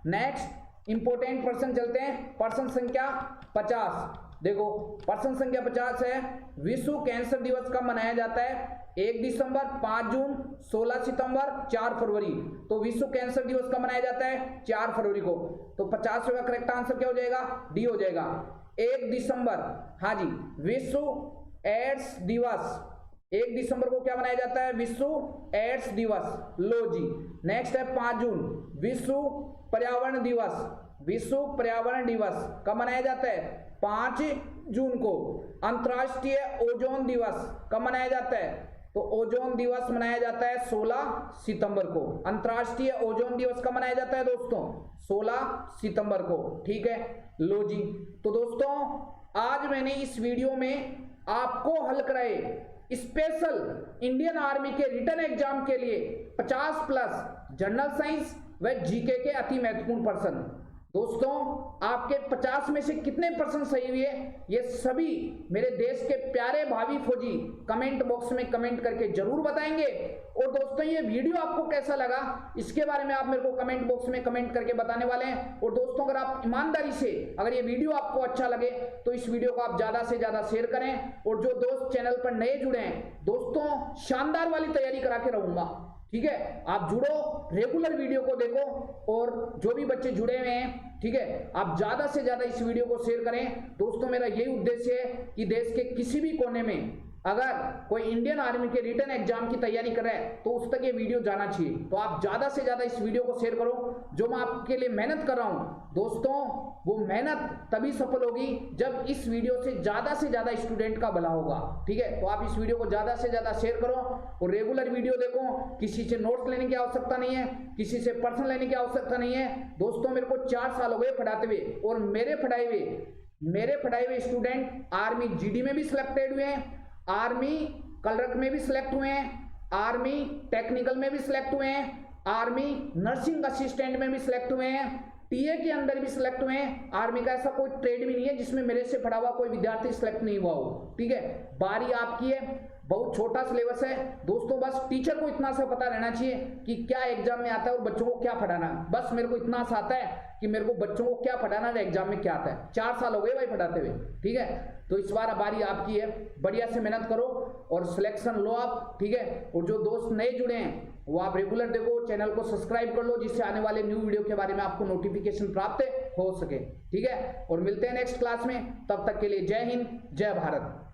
नेक्स्ट इंपोर्टेंट प्रश्न चलते हैं। प्रश्न संख्या 50। देखो प्रश्न संख्या 50 है, विश्व कैंसर दिवस कब मनाया जाता है? 1 दिसंबर, 5 जून, 16 सितंबर, 4 फरवरी। तो विश्व कैंसर दिवस कब मनाया जाता है? 4 फरवरी को। तो 50 का करेक्ट आंसर क्या हो जाएगा? डी हो जाएगा। 1 दिसंबर, हाँ जी, विश्व एड्स दिवस 1 दिसंबर को क्या मनाया जाता है? विश्व एड्स दिवस। लो जी। नेक्स्ट है 5 जून, विश्व पर्यावरण दिवस। विश्व पर्यावरण दिवस कब मनाया जाता है? 5 जून को। अंतर्राष्ट्रीय ओजोन दिवस कब मनाया जाता है? तो ओजोन दिवस मनाया जाता है 16 सितंबर को। अंतर्राष्ट्रीय ओजोन दिवस कब मनाया जाता है दोस्तों? 16 सितंबर को। ठीक है, लो जी। तो दोस्तों आज मैंने इस वीडियो में आपको हल कराए स्पेशल इंडियन आर्मी के रिटन एग्जाम के लिए 50+ जनरल साइंस व जीके के अति महत्वपूर्ण प्रश्न। दोस्तों आपके 50 में से कितने प्रश्न सही हुए ये सभी मेरे देश के प्यारे भावी फौजी कमेंट बॉक्स में कमेंट करके जरूर बताएंगे। और दोस्तों ये वीडियो आपको कैसा लगा इसके बारे में आप मेरे को कमेंट बॉक्स में कमेंट करके बताने वाले हैं। और दोस्तों अगर आप ईमानदारी से अगर ये वीडियो आपको अच्छा लगे तो इस वीडियो को आप ज्यादा से ज्यादा शेयर करें। और जो दोस्त चैनल पर नए जुड़े हैं दोस्तों शानदार वाली तैयारी करा के रहूंगा। ठीक है, आप जुड़ो, रेगुलर वीडियो को देखो। और जो भी बच्चे जुड़े हुए हैं, ठीक है, आप ज्यादा से ज्यादा इस वीडियो को शेयर करें। दोस्तों मेरा यही उद्देश्य है कि देश के किसी भी कोने में अगर कोई इंडियन आर्मी के रिटन एग्जाम की तैयारी कर रहा है तो उस तक ये वीडियो जाना चाहिए। तो आप ज्यादा से ज्यादा इस वीडियो को शेयर करो। जो मैं आपके लिए मेहनत कर रहा हूं दोस्तों वो मेहनत तभी सफल होगी जब इस वीडियो से ज्यादा स्टूडेंट का भला होगा। ठीक है, तो आप इस वीडियो को ज्यादा से ज्यादा शेयर करो और रेगुलर वीडियो देखो। किसी से नोट्स लेने की आवश्यकता नहीं है, किसी से पर्सन लेने की आवश्यकता नहीं है। दोस्तों मेरे को 4 साल हो गए पढ़ाते हुए और मेरे पढ़ाए हुए स्टूडेंट आर्मी जीडी में भी सिलेक्टेड हुए हैं, आर्मी कलरक में भी सिलेक्ट हुए हैं, आर्मी टेक्निकल में भी सिलेक्ट हुए हैं, आर्मी नर्सिंग असिस्टेंट में भी सिलेक्ट हुए हैं, टीए के अंदर भी सिलेक्ट हुए हैं। आर्मी का ऐसा कोई ट्रेड भी नहीं है जिसमें मेरे से पढ़ा हुआ कोई विद्यार्थी सिलेक्ट नहीं हुआ हो। ठीक है, बारी आपकी है। बहुत छोटा सिलेबस है दोस्तों, बस टीचर को इतना सा पता रहना चाहिए कि क्या एग्जाम में आता है और बच्चों को क्या पढ़ाना। बस मेरे को इतना सा आता है कि मेरे को बच्चों को क्या पढ़ाना है, एग्जाम में क्या आता है। 4 साल हो गए भाई पढ़ाते हुए। ठीक है, तो इस बार बारी आपकी है, बढ़िया से मेहनत करो और सिलेक्शन लो आप। ठीक है, और जो दोस्त नए जुड़े हैं वो आप रेगुलर देखो, चैनल को सब्सक्राइब कर लो जिससे आने वाले न्यू वीडियो के बारे में आपको नोटिफिकेशन प्राप्त हो सके। ठीक है, और मिलते हैं नेक्स्ट क्लास में, तब तक के लिए जय हिंद, जय भारत।